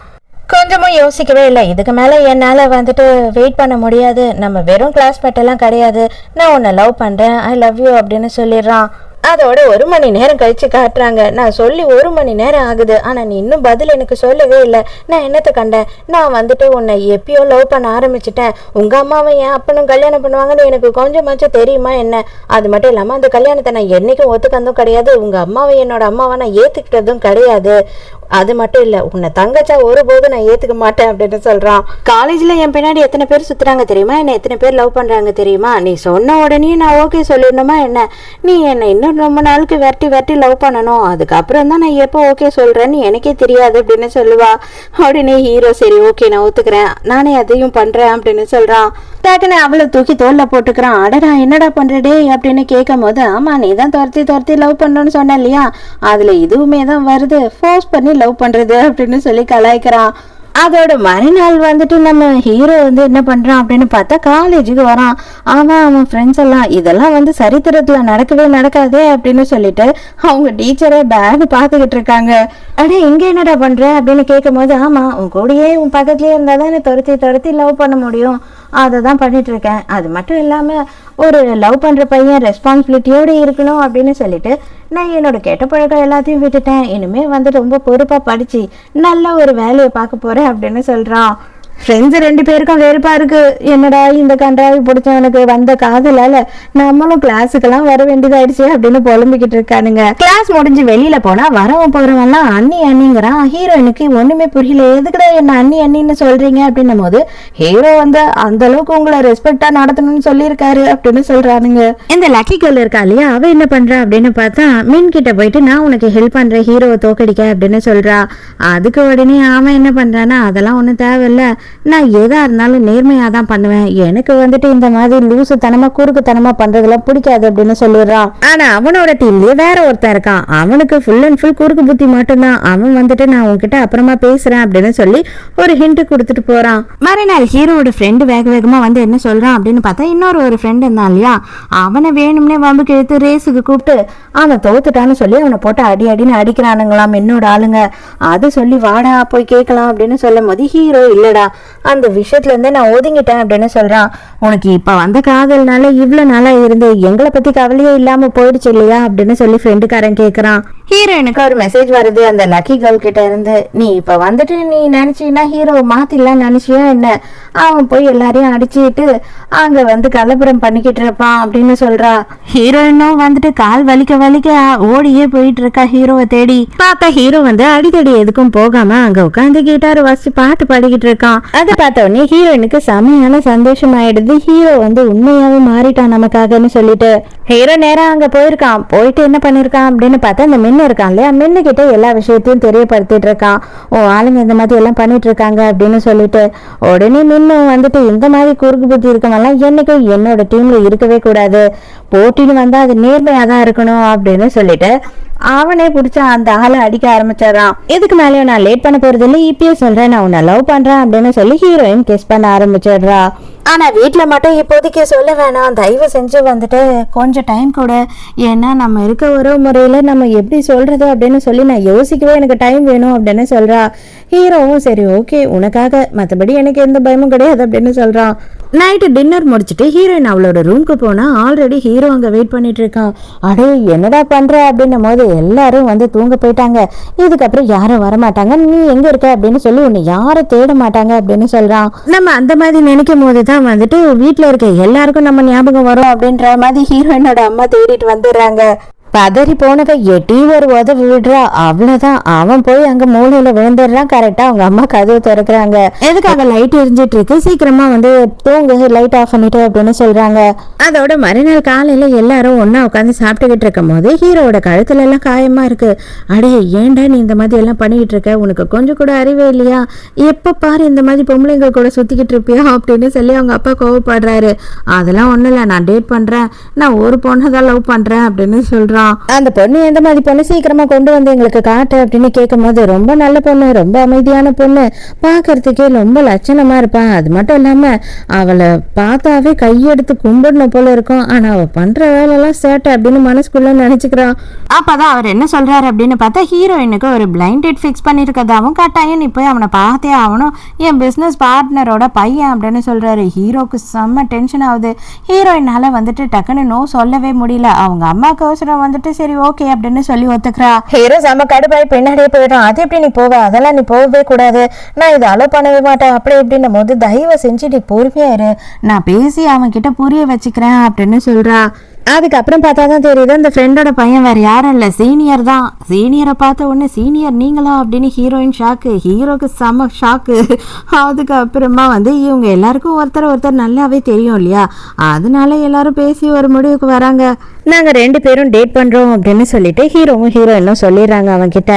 கொஞ்சமும் யோசிக்கவே இல்லை. இதுக்கு மேலே என்னால் வந்துட்டு வெயிட் பண்ண முடியாது, நம்ம வெறும் கிளாஸ்மேட் எல்லாம் கிடையாது, நான் உன்னை லவ் பண்ணுறேன், ஐ லவ் யூ அப்படின்னு சொல்லிடுறான். அதோட 1 மணி நேரம் கழிச்சு காட்டுறாங்க. நான் சொல்லி 1 மணி நேரம் ஆகுது, ஆனால் நீ இன்னும் பதில் எனக்கு சொல்லவே இல்லை. நான் என்னத்தை கண்டேன், நான் வந்துட்டு உன்னை எப்பயோ லவ் பண்ண ஆரம்பிச்சிட்டேன். உங்கள் அம்மாவை என் அப்பனும் கல்யாணம் பண்ணுவாங்கன்னு எனக்கு கொஞ்சமாச்சும் தெரியுமா என்ன? அது மட்டும் இல்லாமல் அந்த கல்யாணத்தை நான் என்றைக்கும் ஒத்துக்கந்தும் கிடையாது, உங்கள் அம்மாவை என்னோட அம்மாவை நான் ஏற்றுக்கிட்டதும் கிடையாது. அது மட்டும் இல்லை, உன்னை தங்கச்சா ஒருபோதும் நான் ஏற்றுக்க மாட்டேன் அப்படின்னு சொல்கிறான். காலேஜில் என் பின்னாடி எத்தனை பேர் சுற்றுறாங்க தெரியுமா, என்னை எத்தனை பேர் லவ் பண்ணுறாங்க தெரியுமா, நீ சொன்ன உடனே நான் ஓகே சொல்லிடணுமா என்ன? நீ என்னை இன்னும் ரொம்ப நாளுக்கு வெட்டி லவ் பண்ணணும், அதுக்கப்புறம் தான் நான் எப்போ ஓகே சொல்கிறேன்னு எனக்கே தெரியாது அப்படின்னு சொல்லுவா. உடனே ஹீரோ சரி ஓகே நான் ஒத்துக்கிறேன், நானே அதையும் பண்ணுறேன் அப்படின்னு சொல்கிறான். டக்குன்னு அவளை தூக்கி தோல்ல போட்டுக்கிறான். அடடா என்னடா பண்ணுறடே அப்படின்னு கேட்கும் போது, ஆமாம் நீ தான் துரத்தி லவ் பண்ணணும்னு சொன்ன இல்லையா, அதில் இதுவுமே தான் வருது, ஃபோர்ஸ் பண்ணி லவ் பண்றது அப்படின்னு சொல்லி கலாய்க்கிறான். அதோட மறுநாள் வந்துட்டு நம்ம ஹீரோ வந்து என்ன பண்றான் அப்படின்னு பார்த்தா காலேஜுக்கு வரான். அவன் ஃப்ரெண்ட்ஸ் எல்லாம் இதெல்லாம் வந்து சரித்திரத்துல நடக்கவே நடக்காதே அப்படின்னு சொல்லிட்டு அவங்க டீச்சரை பேக் பார்த்துக்கிட்டு இருக்காங்க. அடே இங்க என்னடா பண்ற அப்படின்னு கேட்கும் போது, ஆமா உன் கூடயே உன் பக்கத்துலயே இருந்தா தான் துரத்தி லவ் பண்ண முடியும், அதை தான் பண்ணிட்டு இருக்கேன். அது மட்டும் இல்லாம ஒரு லவ் பண்ற பையன் ரெஸ்பான்சிபிலிட்டியோடு இருக்கணும் அப்படின்னு சொல்லிட்டு நான் என்னோட கெட்ட பழக்கம் எல்லாத்தையும் விட்டுட்டேன், இனிமே வந்து ரொம்ப பொறுப்பா படிச்சு நல்ல ஒரு வேலையை பார்க்க போறேன் அப்படின்னு சொல்றான். ஃப்ரெண்ட்ஸ் 2 பேருக்கும் வேறுபா இருக்கு. என்னடா இந்த கன்றாவி பிடிச்சவனுக்கு வந்த காதலால நம்மளும் கிளாஸுக்கெல்லாம் வர வேண்டியதாயிடுச்சு அப்படின்னு புலம்பிக்கிட்டு இருக்கானுங்க. கிளாஸ் முடிஞ்சு வெளியில போனா வரவன் போறவன்லாம் அண்ணிங்கிறான். ஹீரோயினுக்கு ஒண்ணுமே புரியல, எதுக்குடா என்ன அண்ணின்னு சொல்றீங்க அப்படின்னும் போது ஹீரோ வந்து அந்த அளவுக்கு உங்களை ரெஸ்பெக்டா நடத்தணும்னு சொல்லியிருக்காரு அப்படின்னு சொல்றானுங்க. இந்த லக்கி கேர்ள் இருக்கா இல்லையா, அவ என்ன பண்றா அப்படின்னு பார்த்தா மின் கிட்ட போயிட்டு நான் உனக்கு ஹெல்ப் பண்றேன் ஹீரோவை தோக்கடிக்க அப்படின்னு சொல்றா. அதுக்கு உடனே அவன் என்ன பண்றானா, அதெல்லாம் ஒன்றும் தேவையில்ல, நான் எதா இருந்தாலும் நேர்மையா தான் பண்ணுவேன், எனக்கு வந்துட்டு இந்த மாதிரி லூசுத்தனமா குறுக்குத்தனமா பண்றதெல்லாம் பிடிக்காது அப்படின்னு சொல்லிடுறான். ஆனா அவனோட டீம்லயே வேற ஒருத்தன் இருக்கான், அவனுக்கு ஃபுல் அண்ட் ஃபுல் குறுக்கு புத்தி மட்டும்தான். அவன் வந்துட்டு நான் உன்கிட்ட அப்புறமா பேசுறேன் அப்படின்னு சொல்லி ஒரு ஹிண்ட் கொடுத்துட்டு போறான். மறுநாள் ஹீரோட ஃப்ரெண்டு வேகமா வந்து என்ன சொல்றான் அப்படின்னு பார்த்தா, இன்னொரு ஒரு ஃப்ரெண்ட் இருந்தான் இல்லையா, அவனை வேணும்னே வம்புக்கு எடுத்து ரேஸுக்கு கூப்பிட்டு அவன் தோத்துட்டான்னு சொல்லி அவனை போட்டு அடின்னு அடிக்கிறானுங்களாம் என்னோட ஆளுங்க. அது சொல்லி வாடா போய் கேட்கலாம் அப்படின்னு சொல்லும் போது ஹீரோ இல்லடா அந்த விஷயத்துல இருந்து நான் ஒதுங்கிட்டேன் அப்படின்னு சொல்றான். உனக்கு இப்ப வந்த காதல்னால இவ்வளவு நாளா இருந்து எங்களை பத்தி கவலையே இல்லாம போயிடுச்சு இல்லையா அப்படின்னு சொல்லி ஃப்ரெண்டுக்காரன் கேக்குறான். ஹீரோயினுக்கு ஒரு மெசேஜ் வருது அந்த லக்கி கேர்ள் கிட்ட இருந்து, நீ இப்ப வந்துட்டு நீ நினைச்சீன்னா ஹீரோ மாத்திலாம் நினைச்சியா என்ன, அவன் போய் எல்லாரையும் அடிச்சுட்டு அங்க வந்து கலப்புரம் பண்ணிக்கிட்டு இருப்பான் அப்படின்னு சொல்றா. ஹீரோயினும் வந்துட்டு கால் வலிக்க ஓடியே போயிட்டு இருக்கா ஹீரோவை தேடி. பார்த்தா ஹீரோ வந்து அடித்தடி எதுக்கும் போகாம அங்க உட்காந்து கிட்டார் வாசி பாட்டு பாடிக்கிட்டு இருக்கான். அதை பார்த்த உடனே ஹீரோயினுக்கு செமையான சந்தோஷம் ஆயிடுது. ஹீரோ வந்து உண்மையாவே மாறிட்டான் நமக்காகன்னு சொல்லிட்டு ஹீரோ நேரம் அங்க போயிருக்கான். போயிட்டு என்ன பண்ணிருக்கான் அப்படின்னு பார்த்தா அந்த மின்னு இருக்கான் இல்லையா, மின்னு கிட்ட எல்லா விஷயத்தையும் தெரியப்படுத்திட்டு இருக்கான். ஓ ஆளுங்க இந்த மாதிரி எல்லாம் பண்ணிட்டு இருக்காங்க அப்படின்னு சொல்லிட்டு உடனே மின்னு வந்துட்டு இந்த மாதிரி குறுக்கு புத்தி இருக்கவெல்லாம் என்னைக்கும் என்னோட டீம்ல இருக்கவே கூடாது, போட்டின்னு வந்தா அது நேர்மையா தான் இருக்கணும் அப்படின்னு சொல்லிட்டு அவனே பிடிச்ச அந்த ஆளை அடிக்க ஆரம்பிச்சாரான். இதுக்கு மேலேயும் நான் லேட் பண்ண போறது இல்லை, இப்பயே சொல்றேன் நான் உன்னை லவ் பண்றேன் அப்படின்னு சொல்லி ஹீரோயின் கிஸ் பண்ண ஆரம்பிச்சிடுறா. ஆனா வீட்டுல மட்டும் இப்போதைக்கு சொல்ல வேணாம், தயவு செஞ்சு வந்துட்டு கொஞ்சம் டைம் கூட. ஏன்னா நம்ம இருக்க ஒரு முறையில நம்ம எப்படி சொல்றது அப்படின்னு சொல்லி நான் யோசிக்கவே எனக்கு டைம் வேணும் அப்படின்னு சொல்றா. ஹீரோவும் சரி ஓகே உனக்காக, மற்றபடி எனக்கு எந்த பயமும் கிடையாது அப்படின்னு சொல்றான். நைட்டு டின்னர் முடிச்சுட்டு ஹீரோயின் அவளோட ரூம்க்கு போனா ஆல்ரெடி ஹீரோ அங்க வெயிட் பண்ணிட்டு இருக்கான். அடே என்னடா பண்ற அப்படின்னும் போது எல்லாரும் வந்து தூங்க போயிட்டாங்க, இதுக்கப்புறம் யாரும் வரமாட்டாங்க, நீ எங்க இருக்க அப்படின்னு சொல்லி உன்னை யாரும் தேட மாட்டாங்க அப்படின்னு சொல்றான். நம்ம அந்த மாதிரி நினைக்கும் போதுதான் வந்துட்டு வீட்டுல இருக்க எல்லாருக்கும் நம்ம ஞாபகம் வரும் அப்படின்ற மாதிரி ஹீரோயினோட அம்மா தேடிட்டு வந்துடுறாங்க. பதறி போனதை எட்டி ஒரு உதவி விடுறா, அவ்வளவுதான் அவன் போய் அங்க மூலையில விழுந்துடுறான். கரெக்டா அவங்க அம்மா கதவு திறக்கிறாங்க. எதுக்காக லைட் எரிஞ்சிட்டு இருக்கு, சீக்கிரமா வந்து தூங்கு, லைட் ஆஃப் பண்ணிட்டு அப்படின்னு சொல்றாங்க. அதோட மறுநாள் காலையில எல்லாரும் ஒன்னா உட்காந்து சாப்பிட்டுக்கிட்டு இருக்கும் போது ஹீரோட கழுத்துல எல்லாம் காயமா இருக்கு. அடைய ஏன்டா நீ இந்த மாதிரி எல்லாம் பண்ணிக்கிட்டு இருக்க, உனக்கு கொஞ்சம் கூட அறிவே இல்லையா, எப்ப பாரு இந்த மாதிரி பொம்பளைங்க கூட சுத்திக்கிட்டு இருப்பியா அப்படின்னு சொல்லி அவங்க அப்பா கோவப்படுறாரு. அதெல்லாம் ஒண்ணும் இல்ல, நான் டேட் பண்றேன், நான் ஒரு பொண்ணதான் லவ் பண்றேன் அப்படின்னு சொல்றான். அந்த பொண்ணு எந்த மாதிரி பொண்ணு, சீக்கிரமா கொண்டு வந்து எங்களுக்கு காட்டு அப்படின்னு கேட்கும் போது ரொம்ப நல்ல பொண்ணு, ரொம்ப அமைதியான பொண்ணு, பாக்குறதுக்கே ரொம்ப லட்சணமா இருப்பான், அது மட்டும் இல்லாம அவளை பார்த்தாவே கையெடுத்து கும்பிடணும் போல இருக்கும், ஆனா அவ பண்ற வேலை எல்லாம் சேட்டை அப்படின்னு மனசுக்குள்ள நினைச்சுக்கிறான். அப்பதான் அவர் என்ன சொல்றாரு அப்படின்னு பார்த்தா ஹீரோயினுக்கு ஒரு பிளைண்ட் டேட் ஃபிக்ஸ் பண்ணிருக்கதாவும் கட்டாயம் நீ போய் அவனை பார்த்தே ஆகணும், என் பிசினஸ் பார்ட்னரோட பையன் அப்படின்னு சொல்றாரு. ஹீரோக்கு செம்ம டென்ஷன் ஆகுது. ஹீரோயினால வந்துட்டு டக்குன்னு நோ சொல்லவே முடியல. அவங்க அம்மாவுக்கு அவசரம் வந்துட்டு சரி ஓகே அப்படின்னு சொல்லி ஒத்துக்கிறா. ஹீரோ செம்ம கடுப்பாய் பின்னாடியே போயிடும். அது எப்படி நீ போவ, அதெல்லாம் நீ போகவே கூடாது, நான் இதை அலோ பண்ணவே மாட்டேன் அப்படி எப்படின்னும் போது தயவு செஞ்சு நீ பொறுமையா இரு, நான் பேசி அவன் கிட்ட புரிய வச்சுக்கிறேன் அப்படின்னு சொல்றா. அதுக்கப்புறம் பார்த்தா தான் தெரியுது அந்த ஃப்ரெண்டோட பையன் வேற யாரும் இல்லை, சீனியர் தான். சீனியரை பார்த்த உடனே சீனியர் நீங்களா அப்படின்னு ஹீரோயின் ஷாக்கு, ஹீரோக்கு செம ஷாக்கு. அதுக்கப்புறமா வந்து இவங்க எல்லாருக்கும் ஒருத்தர் நல்லாவே தெரியும் இல்லையா, அதனால எல்லாரும் பேசி ஒரு முடிவுக்கு வராங்க. நாங்க 2 பேரும் டேட் பண்றோம் அப்படின்னு சொல்லிட்டு ஹீரோவும் ஹீரோயினும் சொல்லிடுறாங்க அவன் கிட்ட.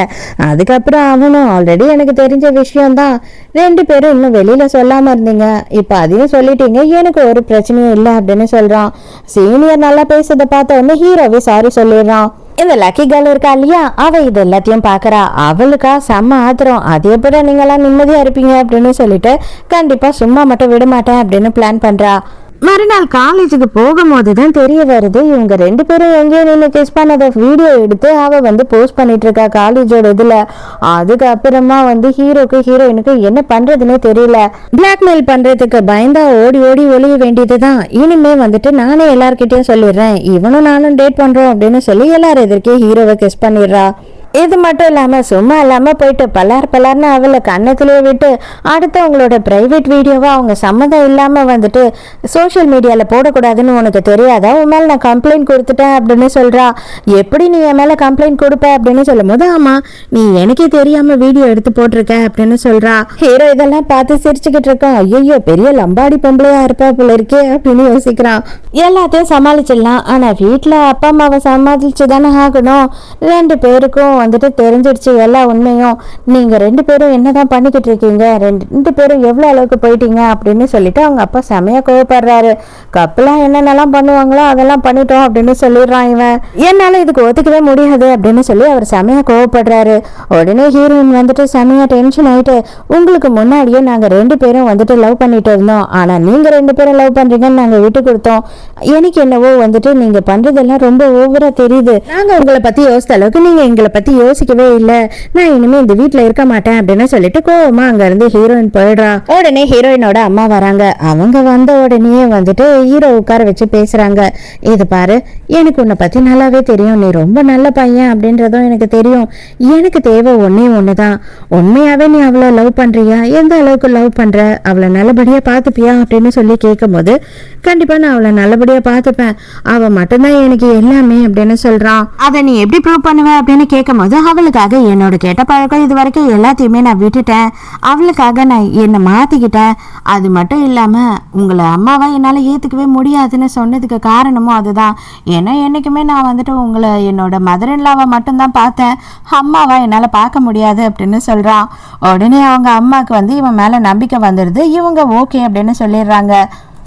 அதுக்கப்புறம் அவனும் ஆல்ரெடி எனக்கு தெரிஞ்ச விஷயம் தான், 2 பேரும் இன்னும் வெளியில சொல்லாம இருந்தீங்க, இப்ப அதையும் சொல்லிட்டீங்க, எனக்கு ஒரு பிரச்சனையும் இல்லை அப்படின்னு சொல்றான். சீனியர் நல்லா பேசுறத பார்த்த உடனே ஹீரோவே சாரி சொல்லிடுறான். இந்த லக்கி கேர்ள் இருக்கா இல்லையா, அவ இது எல்லாத்தையும் பாக்குறா. அவளுக்கா செம்ம ஆத்திரம், அதே போல நீங்களாம் நிம்மதியா இருப்பீங்க அப்படின்னு சொல்லிட்டு கண்டிப்பா சும்மா மட்டும் விட மாட்டேன் அப்படின்னு பிளான் பண்றா. மறுநாள் காலேஜுக்கு போகும்போது தான் தெரிய வருது இவங்க 2 பேரும் எங்கேயோ நின்று கிஸ் பண்ணதை வீடியோ எடுத்து அவ வந்து போஸ்ட் பண்ணிட்டு இருக்கா காலேஜோட இதுல. அதுக்கப்புறமா வந்து ஹீரோக்கு ஹீரோயினுக்கு என்ன பண்றதுன்னே தெரியல. பிளாக்மெயில் பண்றதுக்கு பயந்தா ஓடி ஓடி ஒளிய வேண்டியதுதான். இனிமே வந்துட்டு நானே எல்லார்கிட்டயும் சொல்லிடுறேன், இவனும் நானும் டேட் பண்றோம் அப்படின்னு சொல்லி எல்லாரும் எதிர்க்கே ஹீரோவை கிஸ் பண்ணிடுறா. இது மட்டும் இல்லாம சும்மா இல்லாம போயிட்டு பலார்னு அவளை கண்ணத்திலேயே விட்டு அடுத்தவங்களோட பிரைவேட் வீடியோவை அவங்க சம்மதம் இல்லாம வந்துட்டு சோசியல் மீடியால போடக்கூடாதுன்னு உனக்கு தெரியாதா, உன் மேல நான் கம்ப்ளைண்ட் கொடுத்துட்டேன் அப்படின்னு சொல்றா. எப்படி நீ என் மேல கம்ப்ளைண்ட் கொடுப்ப அப்படின்னு சொல்லும் போது ஆமா நீ எனக்கே தெரியாம வீடியோ எடுத்து போட்டிருக்க அப்படின்னு சொல்றா. ஹீரோ இதெல்லாம் பார்த்து சிரிச்சுக்கிட்டு இருக்கான். ஐயோ பெரிய லம்பாடி பொம்பளையா இருப்பா போல இருக்கே அப்படின்னு யோசிக்கிறான். எல்லாத்தையும் சமாளிச்சிடலாம், ஆனா வீட்டுல அப்பா அம்மாவை சமாளிச்சுதானே ஆகணும். 2 பேருக்கும் வந்துட்டு தெரிஞ்சிடுச்சு எல்லா உண்மையும், நீங்க 2 பேரும் என்னதான் பண்ணிக்கிட்டு இருக்கீங்க, 2 பேரும் எவ்வளவு அளவுக்கு போயிட்டீங்க அப்படின்னு சொல்லிட்டு அவங்க அப்பா செமையா கோவப்படுறாரு. கப்பலாம் என்னென்னலாம் பண்ணுவாங்களோ அதெல்லாம் பண்ணிட்டோம் அப்படின்னு சொல்லிடுறான் இவன். என்னால இதுக்கு ஒத்துக்கவே முடியாது அப்படின்னு சொல்லி அவர் செமையா கோவப்படுறாரு. உடனே ஹீரோயின் வந்துட்டு செமையா டென்ஷன் ஆயிட்டு, உங்களுக்கு முன்னாடியே நாங்க 2 பேரும் வந்துட்டு லவ் பண்ணிட்டு இருந்தோம், ஆனா நீங்க 2 பேரும் லவ் பண்றீங்கன்னு நாங்க விட்டு கொடுத்தோம், எனக்கு என்னவோ வந்துட்டு நீங்க பண்றதெல்லாம் ரொம்ப ஓவரா தெரியுது, நாங்க உங்களை பத்தி யோசித்த அளவுக்கு நீங்க எங்களை பத்தி யோசிக்கவே இல்லை, நான் இனிமே இந்த வீட்டுல இருக்க மாட்டேன் அப்படின்னு சொல்லிட்டு கோவமா அங்க இருந்து ஹீரோயின் போயிடுறா. உடனே ஹீரோயினோட அம்மா வராங்க. அவங்க வந்த உடனே வந்துட்டு ஹீரோ உட்கார வச்சு பேசுறாங்க. இது பாரு, எனக்கு உன்னை பத்தி நல்லாவே தெரியும், நீ ரொம்ப நல்ல பையன் அப்படின்றதும் எனக்கு தெரியும், எனக்கு தேவை ஒன்னே ஒண்ணுதான், உண்மையாவே நீ அவளை லவ் பண்றியா, எந்த அளவுக்கு லவ் பண்ற, அவளை நல்லபடியா பாத்துப்பியா அப்படின்னு சொல்லி கேட்கும் போது கண்டிப்பா நான் அவளை நல்லபடியா பாத்துப்பேன், அவ மட்டும்தான் எனக்கு எல்லாமே அப்படின்னு சொல்றான். அதை நீ எப்படி ப்ரூவ் பண்ணுவ அப்படின்னு கேட்கும் போது அவளுக்காக என்னோட கெட்ட பழக்கம் இது வரைக்கும் எல்லாத்தையுமே நான் விட்டுட்டேன், அவளுக்காக நான் என்னை மாத்திக்கிட்டேன், அது மட்டும் இல்லாம உங்களை அம்மாவா என்னால ஏத்துக்கவே முடியாதுன்னு சொன்னதுக்கு காரணமும் அதுதான், ஏன்னா என்னைக்குமே நான் வந்துட்டு உங்களை என்னோட மதர் இன் லாவை மட்டும்தான் பார்த்தேன், அம்மாவா என்னால பார்க்க முடியாது அப்படின்னு சொல்றான். உடனே அவங்க அம்மாவுக்கு வந்து இவன் மேல நம்பிக்கை வந்துடுது. இவங்க ஓகே அப்படின்னு சொல்லிடுறாங்க.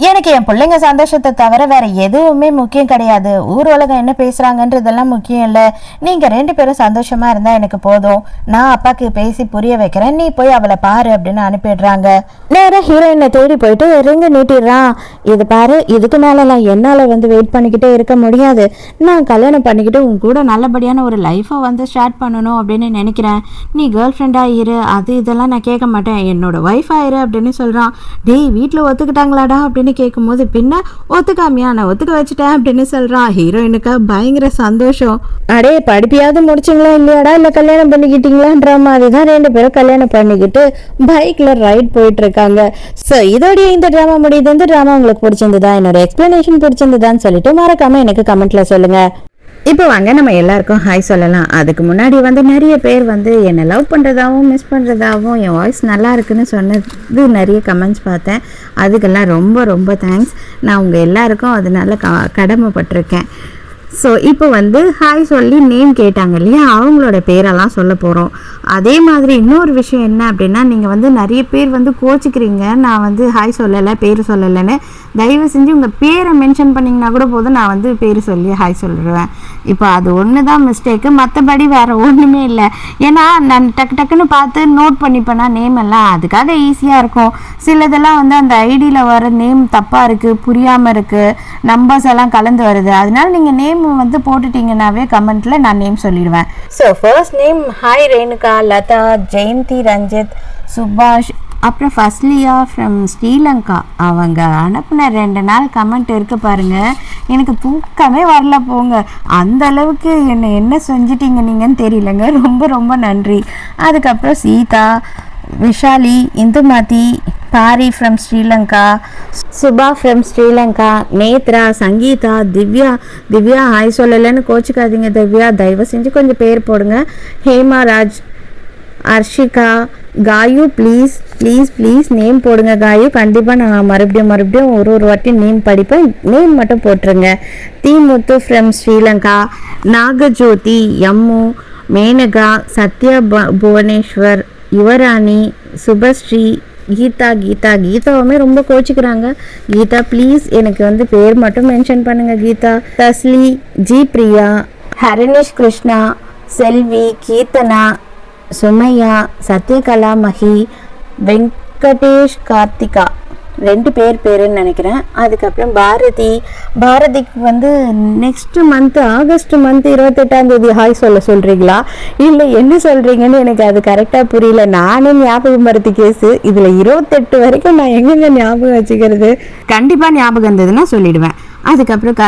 எனக்கு என் பிள்ளைங்க சந்தோஷத்தை தவிர வேற எதுவுமே முக்கியம் கிடையாது. ஊர் உலகம் என்ன பேசுறாங்கன்றதெல்லாம் முக்கியம் இல்லை. நீங்க 2 பேரும் சந்தோஷமா இருந்தா எனக்கு போதும். நான் அப்பாக்கு பேசி புரிய வைக்கிறேன், நீ போய் அவளை பாரு அப்படின்னு அனுப்பிடுறாங்க. நேரா ஹீரோயினை தேடி போயிட்டு ரிங்க நீட்டிடுறான். இது பாரு, இதுக்கு மேலலாம் என்னால வெயிட் பண்ணிக்கிட்டே இருக்க முடியாது. நான் கல்யாணம் பண்ணிக்கிட்டு உன் கூட நல்லபடியான ஒரு லைஃபை ஸ்டார்ட் பண்ணணும் அப்படின்னு நினைக்கிறேன். நீ கேர்ள் ஃப்ரெண்டா இரு, அது இதெல்லாம் நான் கேட்க மாட்டேன், என்னோட ஒய்ஃப் ஆயிரு அப்படின்னு சொல்றான். டேய், வீட்டில் ஒத்துக்கிட்டாங்களாடா அப்படின்னு கேட்கும்போது, பின்ன ஒத்துக்காமியா, நான் ஒத்துக்க வச்சுட்டேன் அப்படின்னு சொல்றான். ஹீரோயினுக்கு பயங்கர சந்தோஷம். அடே, படிப்பையாவது முடிச்சிங்களா இல்லையாடா, இல்ல கல்யாணம் பண்ணிக்கிட்டீங்களான்ற மாதிரி தான் 2 பேரும் கல்யாணம் பண்ணிக்கிட்டு பைக்ல ரைட் போயிட்டு இருக்காங்க. ஸோ இதோடைய இந்த ட்ராமா முடியுது. இந்த ட்ராமா உங்களுக்கு பிடிச்சிருந்ததா, என்னோட எக்ஸ்பிளனேஷன் பிடிச்சிருந்ததான்னு சொல்லிட்டு மறக்காம எனக்கு கமெண்ட்ல சொல்லுங்க. இப்போ வாங்க நம்ம எல்லாருக்கும் ஹாய் சொல்லலாம். அதுக்கு முன்னாடி நிறைய பேர் என்னை லவ் பண்ணுறதாகவும் மிஸ் பண்ணுறதாகவும் என் வாய்ஸ் நல்லா இருக்குன்னு சொன்னது நிறைய கமெண்ட்ஸ் பார்த்தேன். அதுக்கெல்லாம் ரொம்ப ரொம்ப தேங்க்ஸ். நான் உங்கள் எல்லாருக்கும் அதனால கடமைப்பட்டிருக்கேன். ஸோ இப்போ ஹாய் சொல்லி நேம் கேட்டாங்க இல்லையா, அவங்களோட பேரெல்லாம் சொல்ல போகிறோம். அதே மாதிரி இன்னொரு விஷயம் என்ன அப்படின்னா, நீங்கள் நிறைய பேர் கோச்சிக்கிறீங்க, நான் ஹாய் சொல்லலை பேர் சொல்லலைன்னு. தயவு செஞ்சு உங்கள் பேரை மென்ஷன் பண்ணிங்கன்னா கூட போதும், நான் பேர் சொல்லி ஹாய் சொல்லிடுவேன். இப்போ அது ஒன்று தான் மிஸ்டேக்கு, மற்றபடி வேறு ஒன்றுமே இல்லை. ஏன்னா நான் டக்குன்னு பார்த்து நோட் பண்ணிப்பேன்னா நேம் எல்லாம், அதுக்காக ஈஸியாக இருக்கும். சிலதெல்லாம் அந்த ஐடியில் வர நேம் தப்பாக இருக்குது, புரியாமல் இருக்குது, நம்பர்ஸ் எல்லாம் கலந்து வருது. அதனால நீங்கள் நேம் போட்டுட்டீங்கன்னாவே கமெண்ட்ல நான் நேம் சொல்லிடுவேன். So first name hi Renuka, Latha, Jayanthi, Ranjith, Subash, அப்புறம் ஃபஸ்லியா ஃப்ரம் ஸ்ரீலங்கா. அவங்க அனுப்பின 2 நாள் கமெண்ட் இருக்கு பாருங்க, எனக்கு தூக்கமே வரல போங்க. அந்த அளவுக்கு என்ன செஞ்சிட்டீங்க நீங்கன்னு தெரியலங்க. ரொம்ப ரொம்ப நன்றி. அதுக்கப்புறம் Seetha, Vishali, Indumathi, Pari from Sri Lanka, Subha from Sri Lanka, Nethra, Sangeetha, Divya hi சொல்லலைன்னு கோச்சிக்காதீங்க திவ்யா, தயவு செஞ்சு கொஞ்சம் பேர் போடுங்க. Hema Raj, Arshika, Gayu, please please please name போடுங்க காயு. கண்டிப்பாக நான் மறுபடியும் ஒரு வாட்டி நேம் படிப்பேன், நேம் மட்டும் போட்டுருங்க. தீமுத்து ஃப்ரம் ஸ்ரீலங்கா, நாகஜோதி, யம்மு, மேனகா, சத்யா புவனேஸ்வர், யுவராணி, சுபஸ்ரீ, கீதாவுமே ரொம்ப கோச்சிக்கிறாங்க. கீதா ப்ளீஸ் எனக்கு பேர் மட்டும் மென்ஷன் பண்ணுங்க கீதா. தஸ்லி, ஜி பிரியா, ஹரினிஷ் கிருஷ்ணா, செல்வி, கீர்த்தனா, சுமையா, சத்யகலா, மஹி, வெங்கடேஷ், கார்த்திகா 2 பேருன்னு நினைக்கிறேன். அதுக்கப்புறம் பாரதிக்கு நெக்ஸ்ட் மந்த் ஆகஸ்ட் மந்த் 28ஆம் தேதி ஹாய் சொல்கிறீங்களா இல்லை என்ன சொல்கிறீங்கன்னு எனக்கு அது கரெக்டாக புரியல. நானே ஞாபகம் மருத்தி கேஸு, இதில் 28 வரைக்கும் நான் எங்கெங்க ஞாபகம் வச்சுக்கிறது. கண்டிப்பாக ஞாபகம் இருந்ததுன்னா சொல்லிடுவேன். அதுக்கப்புறம்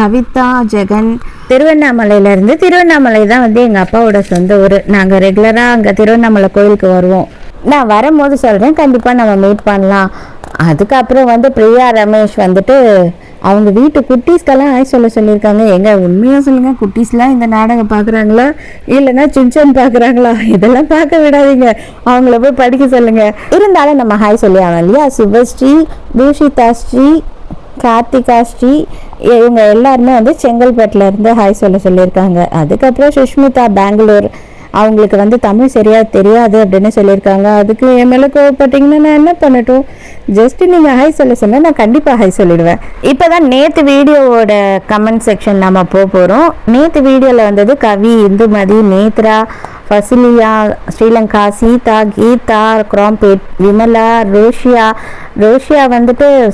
கவிதா, ஜெகன், திருவண்ணாமலையிலேருந்து. திருவண்ணாமலை தான் எங்கள் அப்பாவோட சொந்த ஊர். நாங்கள் ரெகுலராக அங்கே திருவண்ணாமலை கோயிலுக்கு வருவோம். நான் வரும்போது சொல்கிறேன், கண்டிப்பாக நம்ம மீட் பண்ணலாம். அதுக்கப்புறம் பிரியா ரமேஷ் அவங்க வீட்டு குட்டீஸ்க்கெல்லாம் ஹாய் சொல்லியிருக்காங்க. உண்மையாக சொல்லுங்கள், குட்டீஸ்லாம் இந்த நாடகம் பார்க்குறாங்களா இல்லைன்னா சின்சன் பார்க்குறாங்களா? இதெல்லாம் பார்க்க விடாதீங்க, அவங்கள போய் படிக்க சொல்லுங்கள். இருந்தாலும் நம்ம ஹாய் சொல்லி ஆகணும் இல்லையா. சுபஸ்ரீ, பூஷிதா ஸ்ரீ, கார்த்திகா ஸ்ரீ, இவங்க எல்லாருமே செங்கல்பட்டில் இருந்து ஹாய் சொல்லியிருக்காங்க. அதுக்கப்புறம் சுஷ்மிதா, பெங்களூர், அவங்களுக்கு தமிழ் சரியாக தெரியாது அப்படின்னு சொல்லியிருக்காங்க. அதுக்கு என் மேலே கோவப்பட்டீங்கன்னா நான் என்ன பண்ணட்டும்? ஜஸ்ட்டு நீங்கள் ஹாய் சொன்னால் நான் கண்டிப்பாக ஹாய் சொல்லிடுவேன். இப்போ தான் நேற்று வீடியோவோட கமெண்ட் செக்ஷன் நம்ம போகிறோம். நேற்று வீடியோவில் கவி, இந்துமதி, நேத்ரா, ஃபசிலியா, ஸ்ரீலங்கா, சீதா, கீதா, குராம்பேட், விமலா, ரோஷியா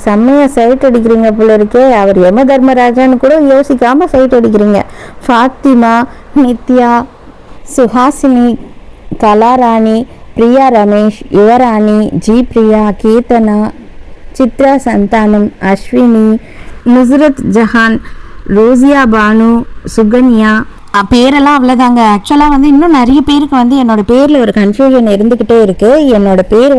செம்மையாக சைட் அடிக்கிறீங்க போல இருக்கே, அவர் யம தர்மராஜான்னு கூட யோசிக்காமல் சைட் அடிக்கிறீங்க. ஃபாத்திமா, நித்யா, சுஹாசினி, கலாராணி, பிரியா ரமேஷ், யுவராணி, ஜி பிரியா, கீர்த்தனா, சித்ரா சந்தானம், அஸ்வினி, நுஸ்ரத் ஜஹான், ரோசியா பானு, சுகன்யா, பேரெல்லாம் அவ்வளோதாங்க. ஆக்சுவலாக இன்னும் நிறைய பேருக்கு என்னோட பேரில் ஒரு கன்ஃபியூஷன் இருந்துக்கிட்டே இருக்குது. என்னோட பேர்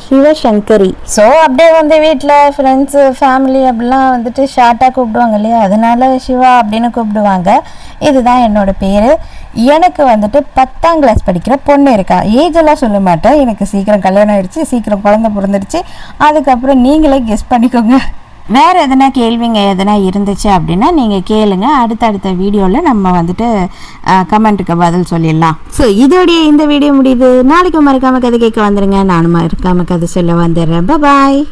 சிவசங்கரி. ஸோ அப்படியே வீட்டில் ஃப்ரெண்ட்ஸு, ஃபேமிலி அப்படிலாம் ஷார்ட்டாக கூப்பிடுவாங்க இல்லையா, அதனால சிவா அப்படின்னு கூப்பிடுவாங்க. இதுதான் என்னோட பேர். எனக்கு 10ஆம் கிளாஸ் படிக்கிற பொண்ணு இருக்கா. ஏஜெல்லாம் சொல்ல மாட்டேன், எனக்கு சீக்கிரம் கல்யாணம் ஆகிடுச்சு, சீக்கிரம் குழந்தை பிறந்துடுச்சு. அதுக்கப்புறம் நீங்களே கெஸ் பண்ணிக்கோங்க. வேறு எதனா கேள்விங்க எதனா இருந்துச்சு அப்படின்னா நீங்கள் கேளுங்க. அடுத்தடுத்த வீடியோவில் நம்ம கமெண்ட்டுக்கு பதில் சொல்லிடலாம். ஸோ இதோடைய இந்த வீடியோ முடியுது. நாளைக்கு மறக்காமல் கதை கேட்க வந்துடுங்க. நானும் மறக்காமல் கதை சொல்ல வந்துடுறேன். பாய்.